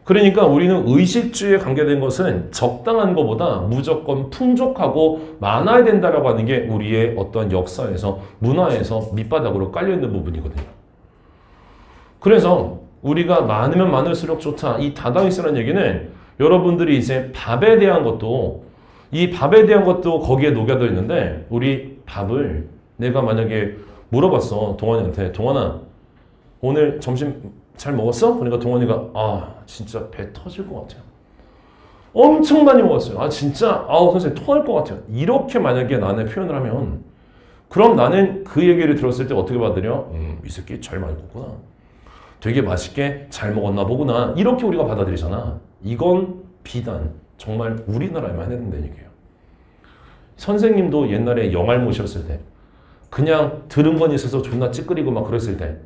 그러니까 우리는 의식주의에 관계된 것은 적당한 것보다 무조건 풍족하고 많아야 된다라고 하는 게 우리의 어떤 역사에서 문화에서 밑바닥으로 깔려있는 부분이거든요. 그래서 우리가 많으면 많을수록 좋다. 이 다다익선이라는 얘기는 여러분들이 이제 밥에 대한 것도 이 밥에 대한 것도 거기에 녹여져 있는데 우리 밥을 내가 만약에 물어봤어. 동환이한테. 동환아 오늘 점심 잘 먹었어? 그러니까 동원이가 진짜 배 터질 것 같아요. 엄청 많이 먹었어요. 진짜 선생님 토할 것 같아요. 이렇게 만약에 나는 표현을 하면 그럼 나는 그 얘기를 들었을 때 어떻게 받으려? 이 새끼 잘 많이 먹구나. 되게 맛있게 잘 먹었나 보구나. 이렇게 우리가 받아들이잖아. 이건 비단 정말 우리나라에만 해야 된다는 얘기예요. 선생님도 옛날에 영알못이었을 때 그냥 들은 건 있어서 존나 찌끄리고 막 그랬을 때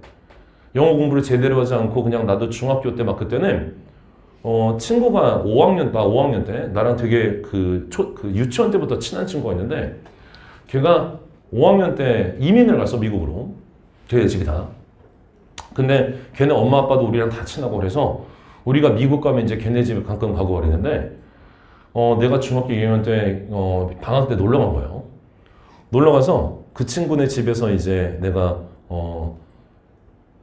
영어 공부를 제대로 하지 않고 그냥 나도 중학교 때 막 그때는 친구가 5학년 때 나랑 되게 그 유치원 때부터 친한 친구가 있는데 걔가 5학년 때 이민을 갔어 미국으로. 걔네 집이 다. 근데 걔네 엄마 아빠도 우리랑 다 친하고 그래서 우리가 미국 가면 이제 걔네 집에 가끔 가고 그랬는데 내가 중학교 2학년 때 방학 때 놀러 간 거예요. 놀러 가서 그 친구네 집에서 이제 내가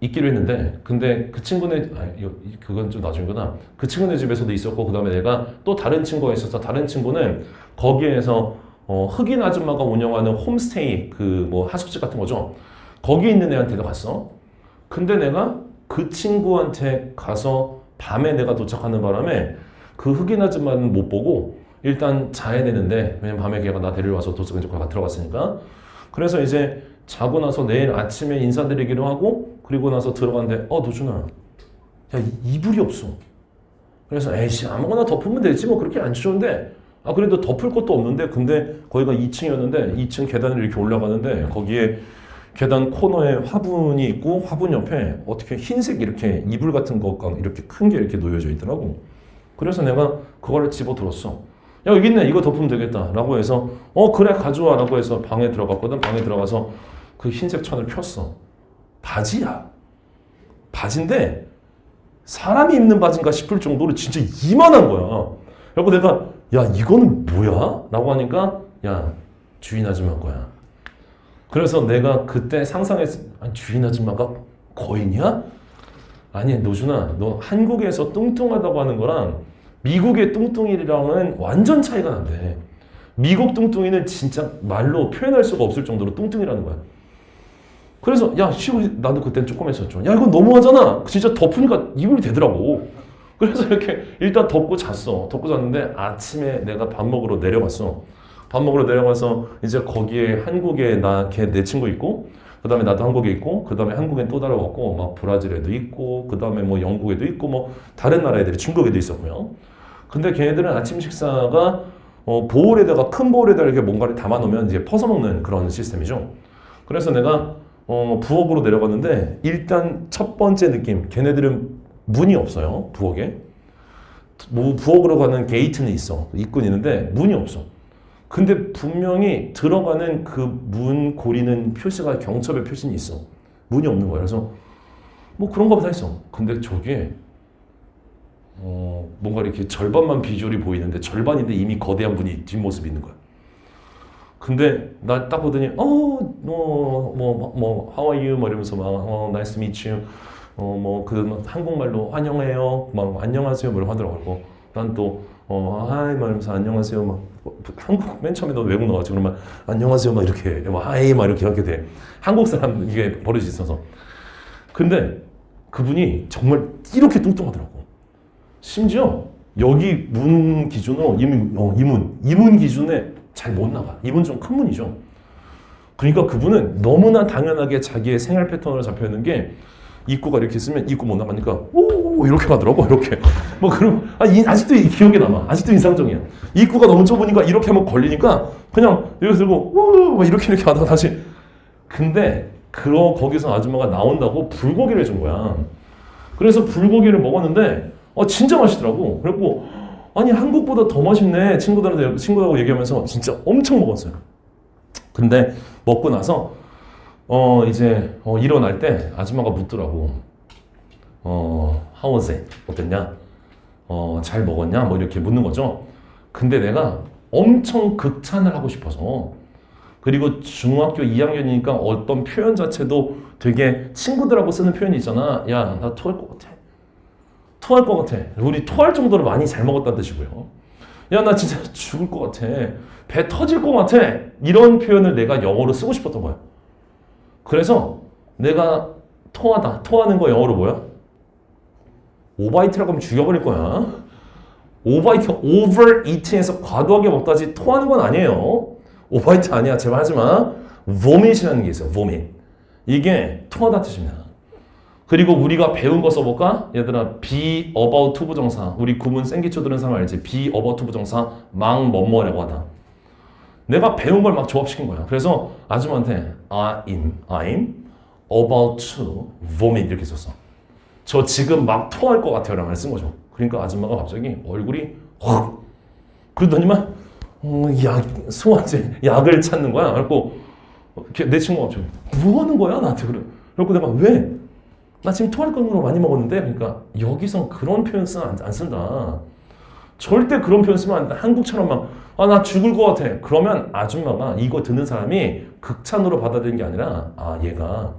있기로 했는데 근데 그 친구네 그건 좀 나중이구나. 그 친구네 집에서도 있었고 그 다음에 내가 또 다른 친구가 있어서 다른 친구는 거기에서 흑인 아줌마가 운영하는 홈스테이 그 뭐 하숙집 같은 거죠. 거기 있는 애한테도 갔어. 근데 내가 그 친구한테 가서 밤에 내가 도착하는 바람에 그 흑인 아줌마는 못 보고 일단 자야 되는데 왜냐면 밤에 걔가 나 데리러 와서 도서관 가 들어갔으니까 그래서 이제 자고 나서 내일 아침에 인사드리기로 하고 그리고 나서 들어갔는데 노준아 야 이불이 없어. 그래서 에이씨 아무거나 덮으면 되지 뭐 그렇게 안 추운데 그래도 덮을 것도 없는데 근데 거기가 2층이었는데 2층 계단을 이렇게 올라가는데 거기에 계단 코너에 화분이 있고 화분 옆에 어떻게 흰색 이렇게 이불 같은 거가 이렇게 큰 게 이렇게 놓여져 있더라고. 그래서 내가 그거를 집어 들었어. 야 여기 있네 이거 덮으면 되겠다 라고 해서 그래 가져와 라고 해서 방에 들어갔거든. 방에 들어가서 그 흰색 천을 폈어. 바지야. 바지인데 사람이 입는 바지인가 싶을 정도로 진짜 이만한 거야. 그래서 내가 야 이거는 뭐야? 라고 하니까 야 주인 아줌마 거야. 그래서 내가 그때 상상했어. 주인 아줌마가 거인이야? 아니 노준아 너 한국에서 뚱뚱하다고 하는 거랑 미국의 뚱뚱이랑은 완전 차이가 난대. 미국 뚱뚱이는 진짜 말로 표현할 수가 없을 정도로 뚱뚱이라는 거야. 그래서 야 나도 그땐 조금 했었죠. 야 이건 너무하잖아. 진짜 덮으니까 이불이 되더라고. 그래서 이렇게 일단 덮고 잤어. 덮고 잤는데 아침에 내가 밥 먹으러 내려갔어. 밥 먹으러 내려가서 이제 거기에 한국에 내 친구 있고 그 다음에 나도 한국에 있고 그 다음에 한국엔 또 다른 왔고 막 브라질에도 있고 그 다음에 뭐 영국에도 있고 뭐 다른 나라 애들이 중국에도 있었고요. 근데 걔네들은 아침 식사가 보울에다가 큰 보울에다가 이렇게 뭔가를 담아 놓으면 이제 퍼서 먹는 그런 시스템이죠. 그래서 내가 부엌으로 내려갔는데 일단 첫 번째 느낌 걔네들은 문이 없어요. 부엌에 뭐 부엌으로 가는 게이트는 있어. 입구는 있는데 문이 없어. 근데 분명히 들어가는 그 문 고리는 표시가 경첩의 표시는 있어. 문이 없는 거야. 그래서 뭐 그런 거 보다 했어. 근데 저게 뭔가 이렇게 절반만 비주얼이 보이는데 절반인데 이미 거대한 문이 뒷모습이 있는 거야. 근데 나 딱 보더니 how are you 뭐 이러면서 막 nice to meet you 그 한국말로 환영해요 막 안녕하세요 뭐 이러고 하더라고. 난 또 하이 막 이러면서 안녕하세요 막 한국 맨 처음에 너 외국 나와가지고 그러면 안녕하세요 막 이렇게 하이 막 이렇게 하게 돼. 한국 사람 이게 버릇이 있어서. 근데 그분이 정말 이렇게 뚱뚱하더라고. 심지어 여기 문 기준으로 이문 기준에 잘 못 나가. 이문 좀 큰 문이죠. 그러니까 그분은 너무나 당연하게 자기의 생활 패턴으로 잡혀 있는 게 입구가 이렇게 있으면 입구 못 나가니까 오 이렇게 가더라고. 이렇게 그럼 아직도 기억에 남아. 아직도 인상적이야. 입구가 너무 좁으니까 이렇게 하면 걸리니까 그냥 이렇게 들고 오 이렇게 하다가 다시. 근데 거기서 아줌마가 나온다고 불고기를 해준 거야. 그래서 불고기를 먹었는데 진짜 맛있더라고. 그래갖고 아니 한국보다 더 맛있네 친구들하고 얘기하면서 진짜 엄청 먹었어요. 근데 먹고 나서 이제 일어날 때 아줌마가 묻더라고. How was it? 어땠냐? 잘 먹었냐? 뭐 이렇게 묻는 거죠. 근데 내가 엄청 극찬을 하고 싶어서 그리고 중학교 2학년이니까 어떤 표현 자체도 되게 친구들하고 쓰는 표현이 있잖아. 야, 나 토할 것 같아. 토할 것 같아. 우리 토할 정도로 많이 잘 먹었다는 뜻이고요. 야, 나 진짜 죽을 것 같아. 배 터질 것 같아. 이런 표현을 내가 영어로 쓰고 싶었던 거야. 그래서 내가 토하는 거 영어로 뭐야? 오바이트라고 하면 죽여버릴 거야. 오바이트, overeating에서 과도하게 먹다지 토하는 건 아니에요. 오바이트 아니야. 제발 하지 마. vomit이라는 게 있어요. vomit. 이게 토하다 뜻입니다. 그리고 우리가 배운 거 써볼까? 얘들아, be about to 부정사. 우리 구문 생기초 들은 사람 알지? be about to 부정사 막 뭐뭐라고 하다. 내가 배운 걸 막 조합시킨 거야. 그래서 아줌마한테 I'm about to vomit 이렇게 썼어. 저 지금 막 토할 것 같아요 라고 쓴 거죠. 그러니까 아줌마가 갑자기 얼굴이 확 그러더니만 소화제 약을 찾는 거야. 그래갖고 내 친구가 갑자기 뭐 하는 거야 나한테 그래. 그래갖고 내가 왜? 나 지금 토할 정도로 많이 먹었는데. 그러니까 여기선 그런 표현 안 쓴다. 절대 그런 표현 쓰면 안 돼. 한국처럼 막 나 죽을 것 같아. 그러면 아줌마가 이거 듣는 사람이 극찬으로 받아들이는 게 아니라 얘가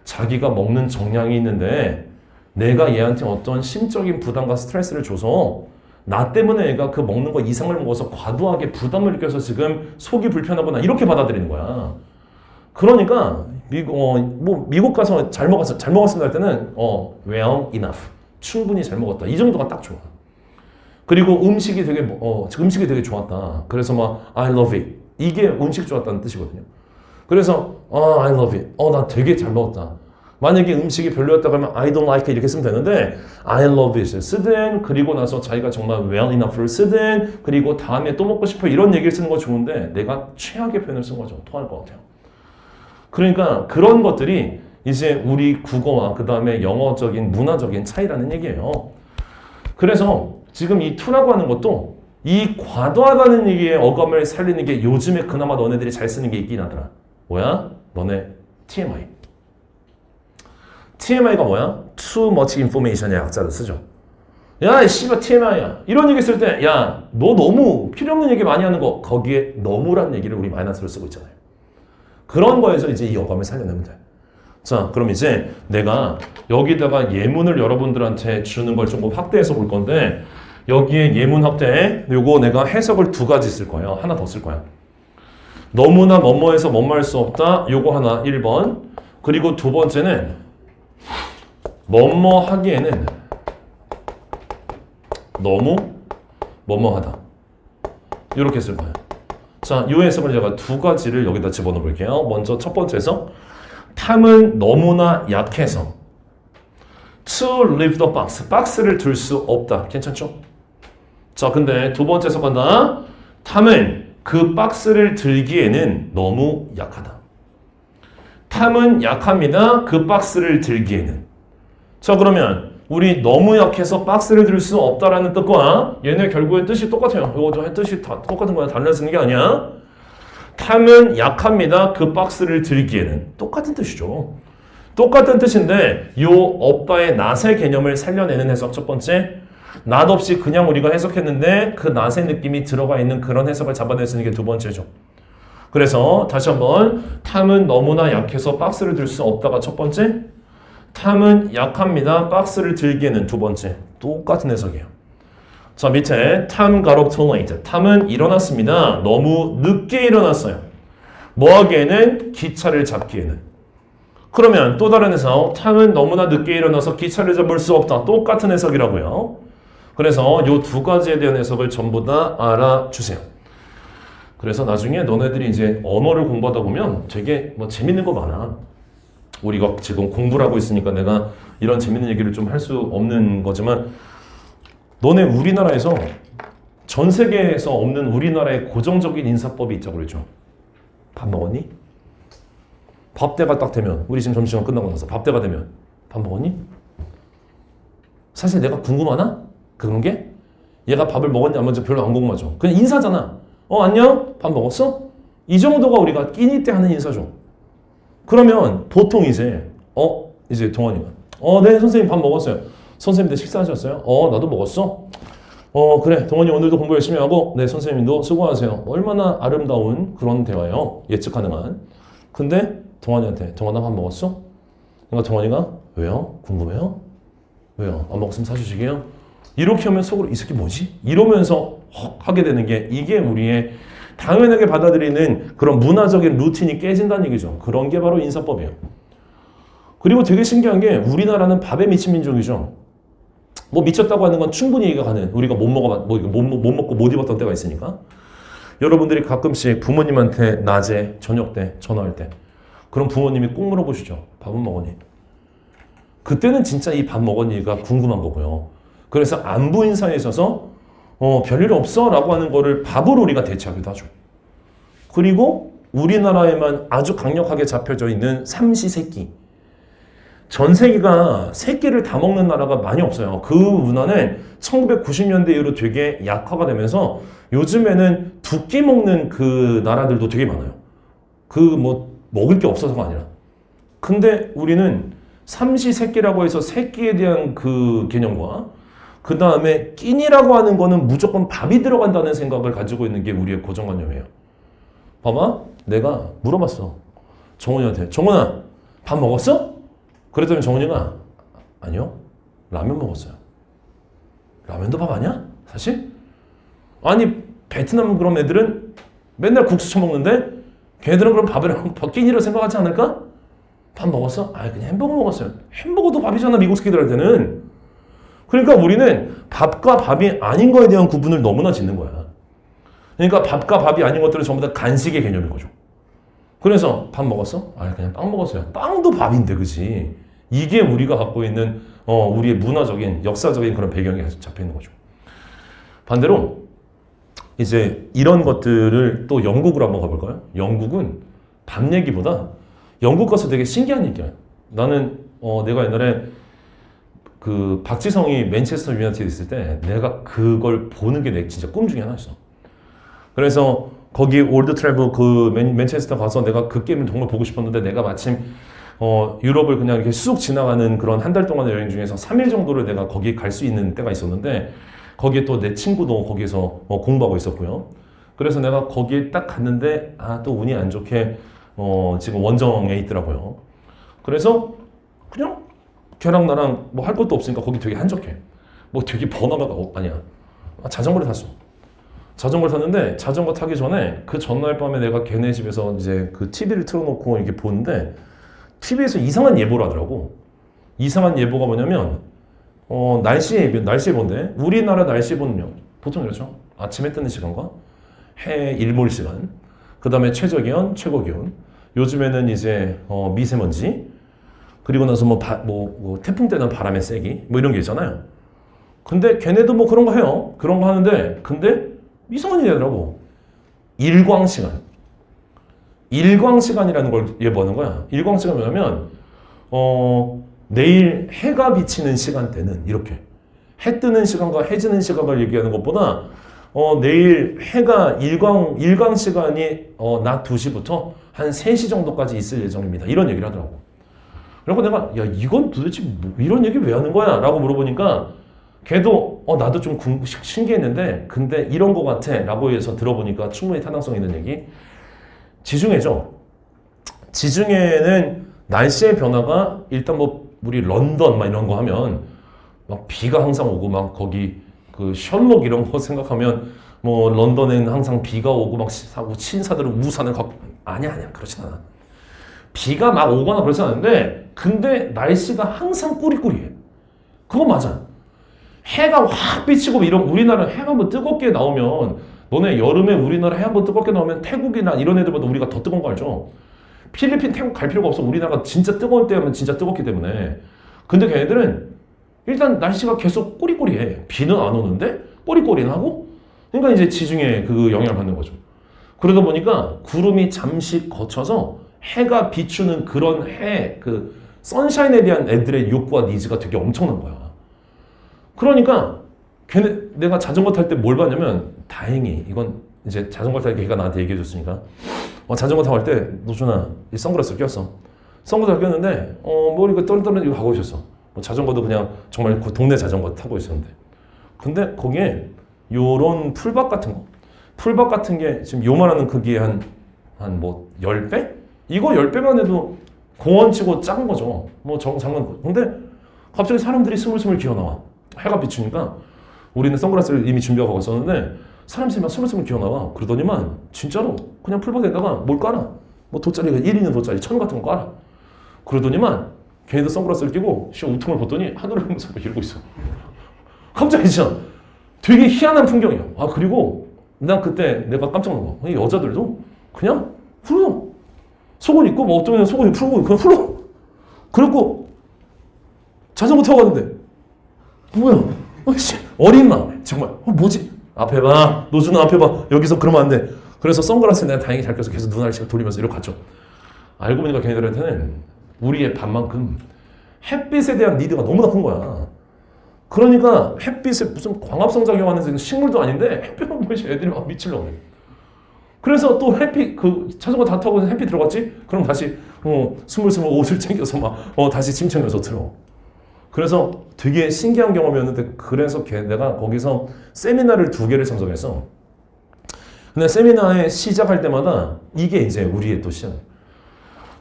자기가 먹는 정량이 있는데 내가 얘한테 어떤 심적인 부담과 스트레스를 줘서 나 때문에 얘가 그 먹는 거 이상을 먹어서 과도하게 부담을 느껴서 지금 속이 불편하거나 이렇게 받아들이는 거야. 그러니까 미국 가서 잘 먹었습니다 할 때는 well enough. 충분히 잘 먹었다. 이 정도가 딱 좋아. 그리고 음식이 되게 좋았다. 그래서 막 I love it. 이게 음식 좋았다는 뜻이거든요. 그래서 I love it. 나 되게 잘 먹었다. 만약에 음식이 별로였다 그러면 I don't like it 이렇게 쓰면 되는데 I love it을 쓰든 그리고 나서 자기가 정말 well enough를 쓰든 그리고 다음에 또 먹고 싶어 이런 얘기를 쓰는 거 좋은데 내가 최악의 표현을 쓴 거죠. 토할 것 같아요. 그러니까 그런 것들이 이제 우리 국어와 그 다음에 영어적인 문화적인 차이라는 얘기예요. 그래서 지금 이 to라고 하는 것도 이 과도하다는 얘기의 어감을 살리는 게 요즘에 그나마 너네들이 잘 쓰는 게 있긴 하더라. 뭐야? 너네 TMI. TMI가 뭐야? Too much information의 약자를 쓰죠. 야, 씨발 TMI야. 이런 얘기 쓸 때, 야, 너 너무 필요 없는 얘기 많이 하는 거, 거기에 너무란 얘기를 우리 마이너스로 쓰고 있잖아요. 그런 거에서 이제 이 어감을 살려내면 돼. 자, 그럼 이제 내가 여기다가 예문을 여러분들한테 주는 걸 조금 확대해서 볼 건데, 여기에 예문 확대, 요거 내가 해석을 두 가지 쓸 거예요. 하나 더 쓸 거야. 너무나 뭐뭐해서 뭐뭐 할 수 없다. 요거 하나 1번. 그리고 두 번째는 뭐뭐 하기에는 너무 뭐뭐하다. 이렇게 쓸 거예요. 자, 이 해석을 제가 두 가지를 여기다 집어넣어 볼게요. 먼저 첫 번째 해석. 탐은 너무나 약해서 to leave the box. 박스를 둘 수 없다. 괜찮죠? 자, 근데 두 번째 해석한다. 탐은 그 박스를 들기에는 너무 약하다. 탐은 약합니다. 그 박스를 들기에는. 자, 그러면 우리 너무 약해서 박스를 들 수 없다라는 뜻과 얘네 결국엔 뜻이 똑같아요. 이거 뜻이 다 똑같은 거야. 달라지는 게 아니야. 탐은 약합니다. 그 박스를 들기에는. 똑같은 뜻이죠. 똑같은 뜻인데 요 없다의 낫의 개념을 살려내는 해석 첫 번째. 낫 없이 그냥 우리가 해석했는데 그 낫의 느낌이 들어가 있는 그런 해석을 잡아낼 수 있는 게 두 번째죠. 그래서 다시 한번 탐은 너무나 약해서 박스를 들 수 없다가 첫 번째, 탐은 약합니다. 박스를 들기에는 두 번째. 똑같은 해석이에요. 자, 밑에 탐 got up too late. 탐은 일어났습니다. 너무 늦게 일어났어요. 뭐 하기에는? 기차를 잡기에는. 그러면 또 다른 해석, 탐은 너무나 늦게 일어나서 기차를 잡을 수 없다. 똑같은 해석이라고요. 그래서 이 두 가지에 대한 해석을 전부 다 알아주세요. 그래서 나중에 너네들이 이제 언어를 공부하다 보면 되게 뭐 재밌는 거 많아. 우리가 지금 공부를 하고 있으니까 내가 이런 재밌는 얘기를 좀 할 수 없는 거지만 너네 우리나라에서 전 세계에서 없는 우리나라의 고정적인 인사법이 있자고 그랬죠. 밥 먹었니? 밥때가 딱 되면 우리 지금 점심시간 끝나고 나서 밥때가 되면 밥 먹었니? 사실 내가 궁금하나? 그런 게? 얘가 밥을 먹었냐 안 먹었냐 별로 안 궁금하죠. 그냥 인사잖아. 안녕? 밥 먹었어? 이 정도가 우리가 끼니 때 하는 인사죠. 그러면 보통 이제 동원이가 네 선생님 밥 먹었어요. 선생님들 식사하셨어요? 나도 먹었어. 그래 동원이 오늘도 공부 열심히 하고 네 선생님도 수고하세요. 얼마나 아름다운 그런 대화예요. 예측 가능한. 근데 동원이한테 동원아 밥 먹었어? 그러니까 동원이가 왜요? 궁금해요? 왜요? 안 먹었으면 사주시게요? 이렇게 하면 속으로 이 새끼 뭐지? 이러면서 하게 되는 게 이게 우리의 당연하게 받아들이는 그런 문화적인 루틴이 깨진다는 얘기죠. 그런 게 바로 인사법이에요. 그리고 되게 신기한 게 우리나라는 밥에 미친 민족이죠. 뭐 미쳤다고 하는 건 충분히 이해가 가는 우리가 못 먹고 못 입었던 때가 있으니까 여러분들이 가끔씩 부모님한테 낮에 저녁 때 전화할 때 그럼 부모님이 꼭 물어보시죠. 밥은 먹었니? 그때는 진짜 이 밥 먹었니가 궁금한 거고요. 그래서 안부 인사에 있어서 별일 없어 라고 하는 거를 밥으로 우리가 대체하기도 하죠. 그리고 우리나라에만 아주 강력하게 잡혀져 있는 삼시세끼. 전 세계가 세끼를 다 먹는 나라가 많이 없어요. 그 문화는 1990년대 이후로 되게 약화가 되면서 요즘에는 두 끼 먹는 그 나라들도 되게 많아요. 먹을 게 없어서가 아니라. 근데 우리는 삼시세끼라고 해서 세끼에 대한 그 개념과 그 다음에 끼니라고 하는 거는 무조건 밥이 들어간다는 생각을 가지고 있는 게 우리의 고정관념이에요. 봐봐, 내가 물어봤어. 정훈이한테. 정훈아, 밥 먹었어? 그랬더니 정훈이가 아니요, 라면 먹었어요. 라면도 밥 아니야? 사실? 아니, 베트남 그런 애들은 맨날 국수 처먹는데 걔네들은 그럼 밥이랑 끼니로 생각하지 않을까? 밥 먹었어? 그냥 햄버거 먹었어요. 햄버거도 밥이잖아, 미국 새끼들한테는. 그러니까 우리는 밥과 밥이 아닌 거에 대한 구분을 너무나 짓는 거야. 그러니까 밥과 밥이 아닌 것들은 전부 다 간식의 개념인 거죠. 그래서 밥 먹었어? 그냥 빵 먹었어요. 빵도 밥인데, 그지? 이게 우리가 갖고 있는 우리의 문화적인, 역사적인 그런 배경이 잡혀 있는 거죠. 반대로 이제 이런 것들을 또 영국으로 한번 가볼까요? 영국은 밥 얘기보다 영국 가서 되게 신기한 얘기야. 나는 내가 옛날에 그 박지성이 맨체스터 유나이티드 있을 때 내가 그걸 보는 게 내 진짜 꿈 중에 하나였어. 그래서 거기 올드 트래블 그 맨체스터 가서 내가 그 게임을 정말 보고 싶었는데 내가 마침 유럽을 그냥 이렇게 쑥 지나가는 그런 한 달 동안의 여행 중에서 3일 정도를 내가 거기 갈 수 있는 때가 있었는데 거기에 또 내 친구도 거기서 공부하고 있었고요. 그래서 내가 거기에 딱 갔는데 또 운이 안 좋게 지금 원정에 있더라고요. 그래서 그냥 걔랑 나랑 뭐 할 것도 없으니까 거기 되게 한적해. 뭐 되게 번화가가 아니야. 자전거를 탔어. 자전거를 탔는데 자전거 타기 전에 그 전날 밤에 내가 걔네 집에서 이제 그 TV를 틀어놓고 이렇게 보는데 TV에서 이상한 예보를 하더라고. 이상한 예보가 뭐냐면 날씨 예보인데 우리나라 날씨 예보는요. 보통 이렇죠. 아침에 뜨는 시간과 해 일몰 시간, 그 다음에 최저기온, 최고기온, 요즘에는 이제 미세먼지, 그리고 나서 뭐 태풍 때는 바람의 세기, 뭐 이런 게 있잖아요. 근데 걔네도 뭐 그런 거 해요. 그런 거 하는데, 근데 이상한 일이 하더라고. 일광시간. 일광시간이라는 걸 예보하는 거야. 일광시간이 뭐냐면, 내일 해가 비치는 시간대는 이렇게. 해 뜨는 시간과 해 지는 시간을 얘기하는 것보다, 내일 해가 일광 시간이 낮 2시부터 한 3시 정도까지 있을 예정입니다. 이런 얘기를 하더라고. 그래서 내가 이건 도대체 이런 얘기 왜 하는 거야? 라고 물어보니까 걔도 나도 좀 신기했는데 근데 이런 거 같아 라고 해서 들어보니까 충분히 타당성 있는 얘기. 지중해죠. 지중해는 날씨의 변화가 일단 뭐 우리 런던 막 이런 거 하면 막 비가 항상 오고 막 거기 그 셜록 이런 거 생각하면 뭐 런던에는 항상 비가 오고 막 사고 신사들은 우산을 갖고 아니야 그렇진 않아. 비가 막 오거나 그렇진 않은데 근데 날씨가 항상 꾸리꾸리해. 그거 맞아. 해가 확 비치고 이런 우리나라 해가 한번 뜨겁게 나오면 너네 여름에 우리나라 해 한번 뜨겁게 나오면 태국이나 이런 애들보다 우리가 더 뜨거운 거 알죠? 필리핀, 태국 갈 필요가 없어. 우리나라가 진짜 뜨거운 때면 진짜 뜨겁기 때문에. 근데 걔네들은 일단 날씨가 계속 꾸리꾸리해. 비는 안 오는데 꾸리꾸리는 하고. 그러니까 이제 지중해 그 영향을 받는 거죠. 그러다 보니까 구름이 잠시 거쳐서 해가 비추는 그런 그 선샤인에 대한 애들의 욕구와 니즈가 되게 엄청난 거야. 그러니까 내가 자전거 탈 때 뭘 봤냐면 다행히 이건 이제 자전거 탈 때 걔가 나한테 얘기해 줬으니까 자전거 타고 갈 때 노준아 이 선글라스를 꼈어. 선글라스를 꼈는데 뭐 이거 떨어뜨려 이거 하고 있었어. 자전거도 그냥 정말 그 동네 자전거 타고 있었는데 근데 거기에 요런 풀밭 같은 게 지금 요만한 크기의 한 뭐 10배? 이거 10배만 해도 공원치고 작은 거죠. 뭐 작은 거. 근데 갑자기 사람들이 스물스물 기어나와. 해가 비추니까 우리는 선글라스를 이미 준비하고 갔었는데 사람들이 막 스물스물 기어나와. 그러더니만 진짜로 그냥 풀밭에다가 뭘 깔아. 뭐 돗자리가 1인용 돗자리 천 같은 거 깔아. 그러더니만 걔네도 선글라스를 끼고 우통을 벗더니 하늘을 보면서 이러고 있어. 갑자기 진짜 되게 희한한 풍경이야. 그리고 난 그때 내가 깜짝 놀란 거. 여자들도 그냥 훌러. 속옷 입고 뭐 어쩌면 속옷 풀고 그냥 훌러. 그리고 자전거 타고 갔는데 뭐야? 어린 마음에 정말 뭐지? 앞에 봐. 노준아 앞에 봐. 여기서 그러면 안 돼. 그래서 선글라스 내가 다행히 잘 껴서 계속 눈알 돌리면서 이러고 갔죠. 알고 보니까 걔네들한테는 우리의 반만큼 햇빛에 대한 니드가 너무나 큰 거야. 그러니까 햇빛에 무슨 광합성작용하는 식물도 아닌데 햇빛만 보이면 애들이 막 미치려고 그래. 그래서 또 햇빛 자전거 다 타고 햇빛 들어갔지? 그럼 다시 스물스물 옷을 챙겨서 막 다시 짐 챙겨서 들어. 그래서 되게 신기한 경험이었는데 그래서 내가 거기서 세미나를 2개를 참석했어. 근데 세미나에 시작할 때마다 이게 이제 우리의 또 시작.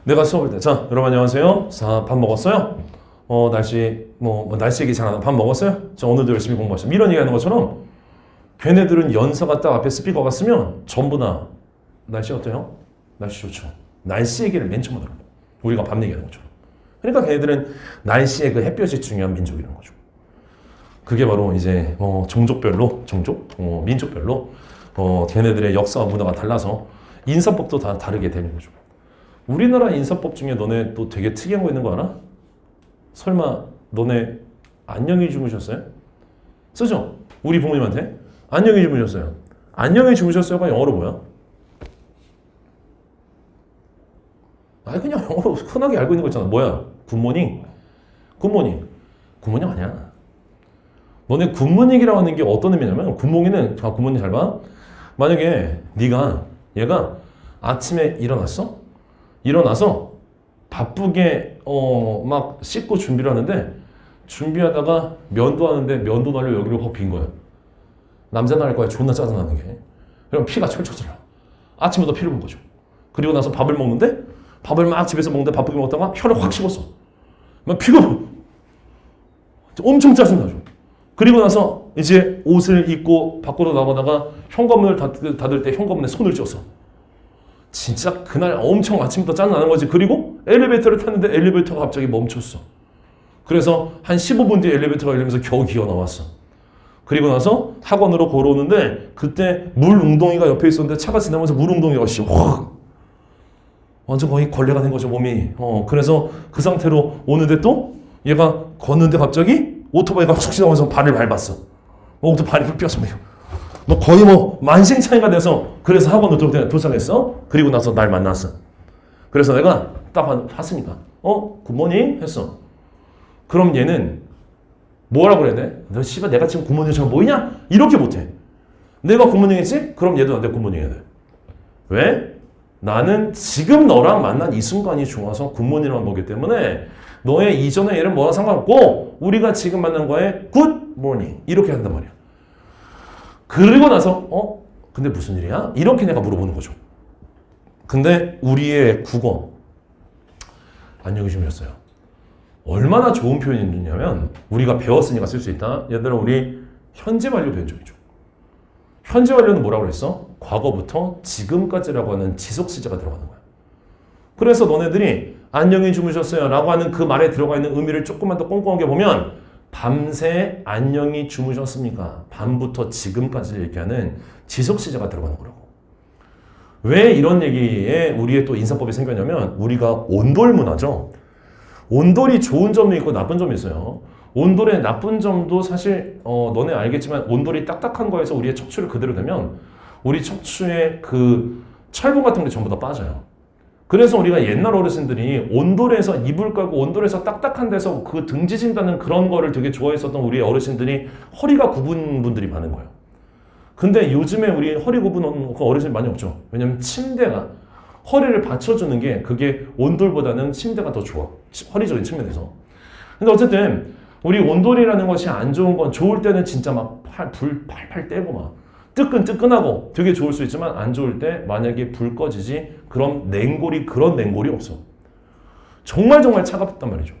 내가 수업할 때 자 여러분 안녕하세요. 자 밥 먹었어요? 날씨 날씨 얘기 잘하나 밥 먹었어요? 자 오늘도 열심히 공부하시죠. 이런 얘기하는 것처럼 걔네들은 연서가 딱 앞에 스피커가 쓰면 전부 다 날씨 어때요? 날씨 좋죠. 날씨 얘기를 맨 처음 하더라고. 우리가 밤 얘기하는 것처럼. 그러니까 걔네들은 날씨의 그 햇볕이 중요한 민족이라는 거죠. 그게 바로 이제 종족별로 민족별로 걔네들의 역사와 문화가 달라서 인사법도 다 다르게 되는 거죠. 우리나라 인사법 중에 너네 또 되게 특이한 거 있는 거 알아? 설마 너네 안녕히 주무셨어요? 쓰죠? 우리 부모님한테 안녕히 주무셨어요. 안녕히 주무셨어요가 영어로 뭐야? 그냥 영어로 흔하게 알고 있는 거 있잖아. 뭐야? 굿모닝? 굿모닝. 굿모닝 아니야. 너네 굿모닝이라고 하는 게 어떤 의미냐면 굿모닝은 굿모닝 잘 봐. 만약에 얘가 아침에 일어나서 바쁘게 막 씻고 준비를 하는데 준비하다가 면도 하는데 면도 날려 여기로 확 빈 거야. 남자는 할 거야. 존나 짜증나는 게. 그럼 피가 철철 흘러. 아침부터 피를 본 거죠. 그리고 나서 밥을 먹는데 밥을 막 집에서 먹는데 바쁘게 먹다가 혀를 확 씹었어. 막 피가 엄청 짜증나죠. 그리고 나서 이제 옷을 입고 밖으로 나가다가 현관문을 닫을 때 현관문에 손을 쥐었어. 진짜 그날 엄청 아침부터 짜증나는 거지. 그리고 엘리베이터를 탔는데 엘리베이터가 갑자기 멈췄어. 그래서 한 15분 뒤에 엘리베이터가 열리면서 겨우 기어 나왔어. 그리고 나서 학원으로 걸어오는데 그때 물 웅덩이가 옆에 있었는데 차가 지나면서 물 웅덩이가 확 완전 거의 걸레가 된 거죠, 몸이. 그래서 그 상태로 오는데 또 얘가 걷는데 갑자기 오토바이가 툭 지나면서 발을 밟았어. 또 발이 삐었어. 거의 만신창이가 돼서 그래서 학원으로 도착했어. 그리고 나서 날 만났어. 그래서 내가 딱 봤으니까 굿모닝 했어. 그럼 얘는 뭐라고 그래야 돼? 너 씨발 내가 지금 굿모닝처럼 보이냐? 이렇게 못해. 내가 굿모닝 했지? 그럼 얘도 나한테 굿모닝 해야 돼. 왜? 나는 지금 너랑 만난 이 순간이 좋아서 굿모닝을 보기 때문에 너의 이전의 얘는 뭐랑 상관없고 우리가 지금 만난 거에 굿모닝 이렇게 한단 말이야. 그리고 나서 근데 무슨 일이야? 이렇게 내가 물어보는 거죠. 근데 우리의 국어 안녕히 주무셨어요. 얼마나 좋은 표현이냐면 우리가 배웠으니까 쓸 수 있다. 얘들아 우리 현재 완료 변종이죠. 현재 완료는 뭐라고 그랬어? 과거부터 지금까지라고 하는 지속 시제가 들어가는 거야. 그래서 너네들이 안녕히 주무셨어요 라고 하는 그 말에 들어가 있는 의미를 조금만 더 꼼꼼하게 보면 밤새 안녕히 주무셨습니까? 밤부터 지금까지를 얘기하는 지속 시제가 들어가는 거라고. 왜 이런 얘기에 우리의 또 인사법이 생겼냐면 우리가 온돌 문화죠. 온돌이 좋은 점이 있고 나쁜 점이 있어요. 온돌의 나쁜 점도 사실 너네 알겠지만 온돌이 딱딱한 거에서 우리의 척추를 그대로 대면 우리 척추에 그 철분 같은 게 전부 다 빠져요. 그래서 우리가 옛날 어르신들이 온돌에서 이불 깔고 온돌에서 딱딱한 데서 그 등 지진다는 그런 거를 되게 좋아했었던 우리 어르신들이 허리가 굽은 분들이 많은 거예요. 근데 요즘에 우리 허리 굽은 어르신 많이 없죠. 왜냐면 침대가 허리를 받쳐주는 게 그게 온돌보다는 침대가 더 좋아. 허리적인 측면에서. 근데 어쨌든 우리 온돌이라는 것이 안 좋은 건 좋을 때는 진짜 막 불 팔팔 떼고 막 뜨끈뜨끈하고 되게 좋을 수 있지만 안 좋을 때 만약에 불 꺼지지 그럼 그런 냉골이 없어. 정말 차갑단 말이죠.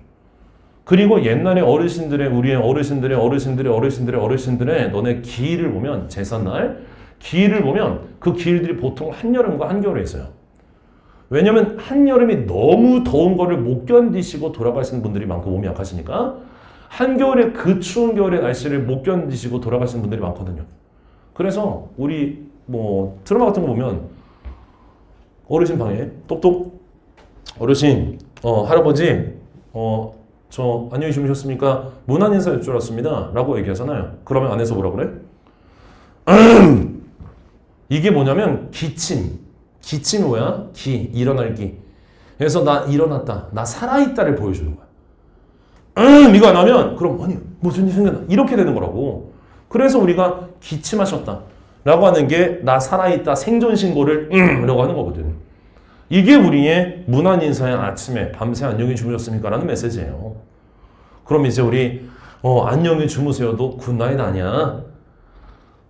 그리고 옛날에 우리의 어르신들의 너네 기일을 보면 제삿날 기일을 보면 그 기일들이 보통 한여름과 한겨울에 있어요. 왜냐면 한여름이 너무 더운 거를 못 견디시고 돌아가시는 분들이 많고 몸이 약하시니까 한겨울에 그 추운 겨울의 날씨를 못 견디시고 돌아가시는 분들이 많거든요. 그래서 우리 뭐 드라마 같은 거 보면 어르신 방에 똑똑 어르신 할아버지 저 안녕히 주무셨습니까? 문안 인사 줄 알았습니다 라고 얘기하잖아요. 그러면 안에서 뭐라 그래? 이게 뭐냐면 기침이 뭐야? 일어날 기. 그래서 나 일어났다 나 살아있다를 보여주는 거야. 이거 안 하면 그럼 아니 무슨 일이 생겼나 이렇게 되는 거라고. 그래서 우리가 기침하셨다 라고 하는 게 나 살아있다 생존 신고를 라고 하는 거거든. 이게 우리의 문안 인사의 아침에 밤새 안녕히 주무셨습니까? 라는 메시지예요. 그럼 이제 우리 안녕히 주무세요도 굿나잇 아니야.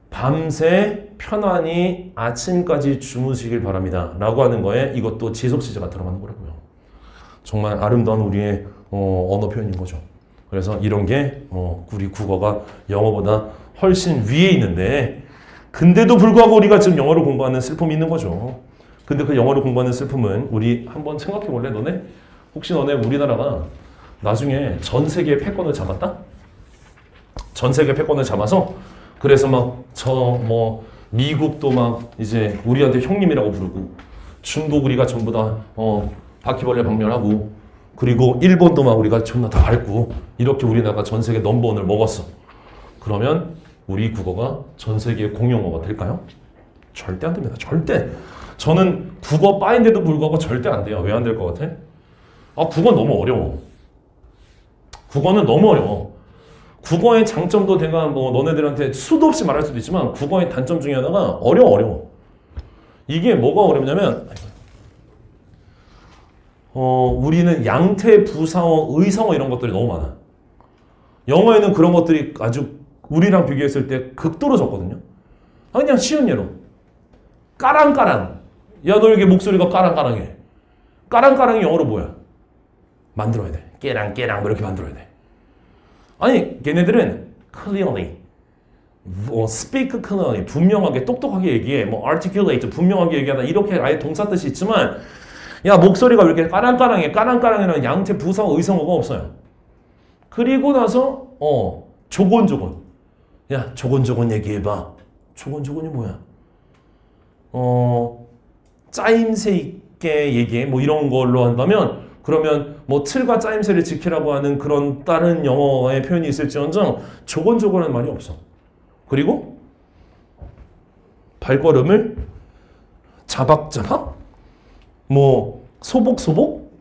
밤새 편안히 아침까지 주무시길 바랍니다 라고 하는 거에 이것도 지속시제가 들어가는 거라고요. 정말 아름다운 우리의 언어 표현인 거죠. 그래서 이런 게 우리 국어가 영어보다 훨씬 위에 있는데 근데도 불구하고 우리가 지금 영어를 공부하는 슬픔이 있는 거죠. 근데 그 영어를 공부하는 슬픔은 우리 한번 생각해 볼래? 혹시 너네 우리나라가 나중에 전 세계의 패권을 잡았다? 전 세계 패권을 잡아서 그래서 미국도 막 이제 우리한테 형님이라고 부르고 중국 우리가 전부 다 바퀴벌레 박멸하고 그리고 일본도 막 우리가 존나 다 밟고 이렇게 우리나라가 전 세계 넘버원을 먹었어. 그러면 우리 국어가 전 세계의 공용어가 될까요? 절대 안 됩니다. 절대. 저는 국어 빠인데도 불구하고 절대 안 돼요. 왜 안 될 것 같아? 국어는 너무 어려워. 국어는 너무 어려워. 국어의 장점도 내가 너네들한테 수도 없이 말할 수도 있지만 국어의 단점 중에 하나가 어려워. 이게 뭐가 어렵냐면 우리는 양태, 부사어, 의성어 이런 것들이 너무 많아. 영어에는 그런 것들이 아주 우리랑 비교했을 때 극도로 적거든요. 그냥 쉬운 예로 까랑까랑. 야, 너 이렇게 목소리가 까랑까랑해. 까랑까랑이 영어로 뭐야? 만들어야 돼. 깨랑깨랑 이렇게 만들어야 돼. 아니 걔네들은 clearly, speak clearly, 분명하게 똑똑하게 얘기해. articulate, 분명하게 얘기하다 이렇게 아예 동사 뜻이 있지만 야 목소리가 왜 이렇게 까랑까랑해. 까랑까랑이라는 양태, 부사, 의성어가 없어요. 그리고 나서 조곤조곤. 야 조곤조곤 얘기해봐. 조곤조곤이 뭐야? 짜임새 있게 얘기해. 이런 걸로 한다면 그러면 틀과 짜임새를 지키라고 하는 그런 다른 영어의 표현이 있을지언정 조곤조곤한 말이 없어. 그리고 발걸음을 자박자박? 소복소복?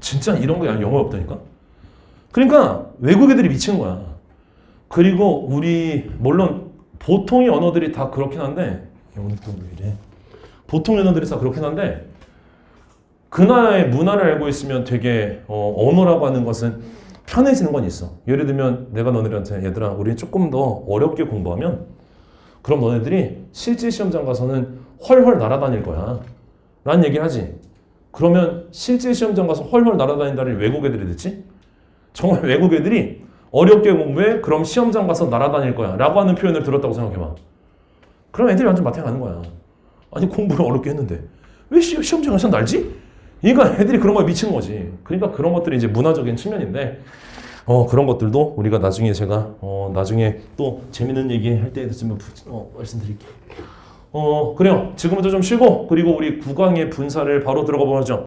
진짜 이런 거 영어에 없다니까? 그러니까 외국 애들이 미친 거야. 그리고 물론 보통의 언어들이 다 그렇긴 한데 오늘 또 왜 이래? 보통의 언어들이 다 그렇긴 한데 그 나라의 문화를 알고 있으면 되게 언어라고 하는 것은 편해지는 건 있어. 예를 들면 내가 너네들한테 얘들아 우리 조금 더 어렵게 공부하면 그럼 너네들이 실제 시험장 가서는 헐헐 날아다닐 거야. 라는 얘기를 하지. 그러면 실제 시험장 가서 헐헐 날아다닌다를 외국 애들이 듣지? 정말 외국 애들이 어렵게 공부해? 그럼 시험장 가서 날아다닐 거야 라고 하는 표현을 들었다고 생각해봐. 그럼 애들이 완전 마탱 가는 거야. 아니 공부를 어렵게 했는데 왜 시험장에서 날지? 그러니까 애들이 그런 거에 미치는 거지. 그러니까 그런 것들이 이제 문화적인 측면인데 그런 것들도 우리가 나중에 제가 나중에 또 재밌는 얘기 할 때 됐으면 말씀드릴게요. 그래요. 지금부터 좀 쉬고 그리고 우리 9강의 분사를 바로 들어가 보죠.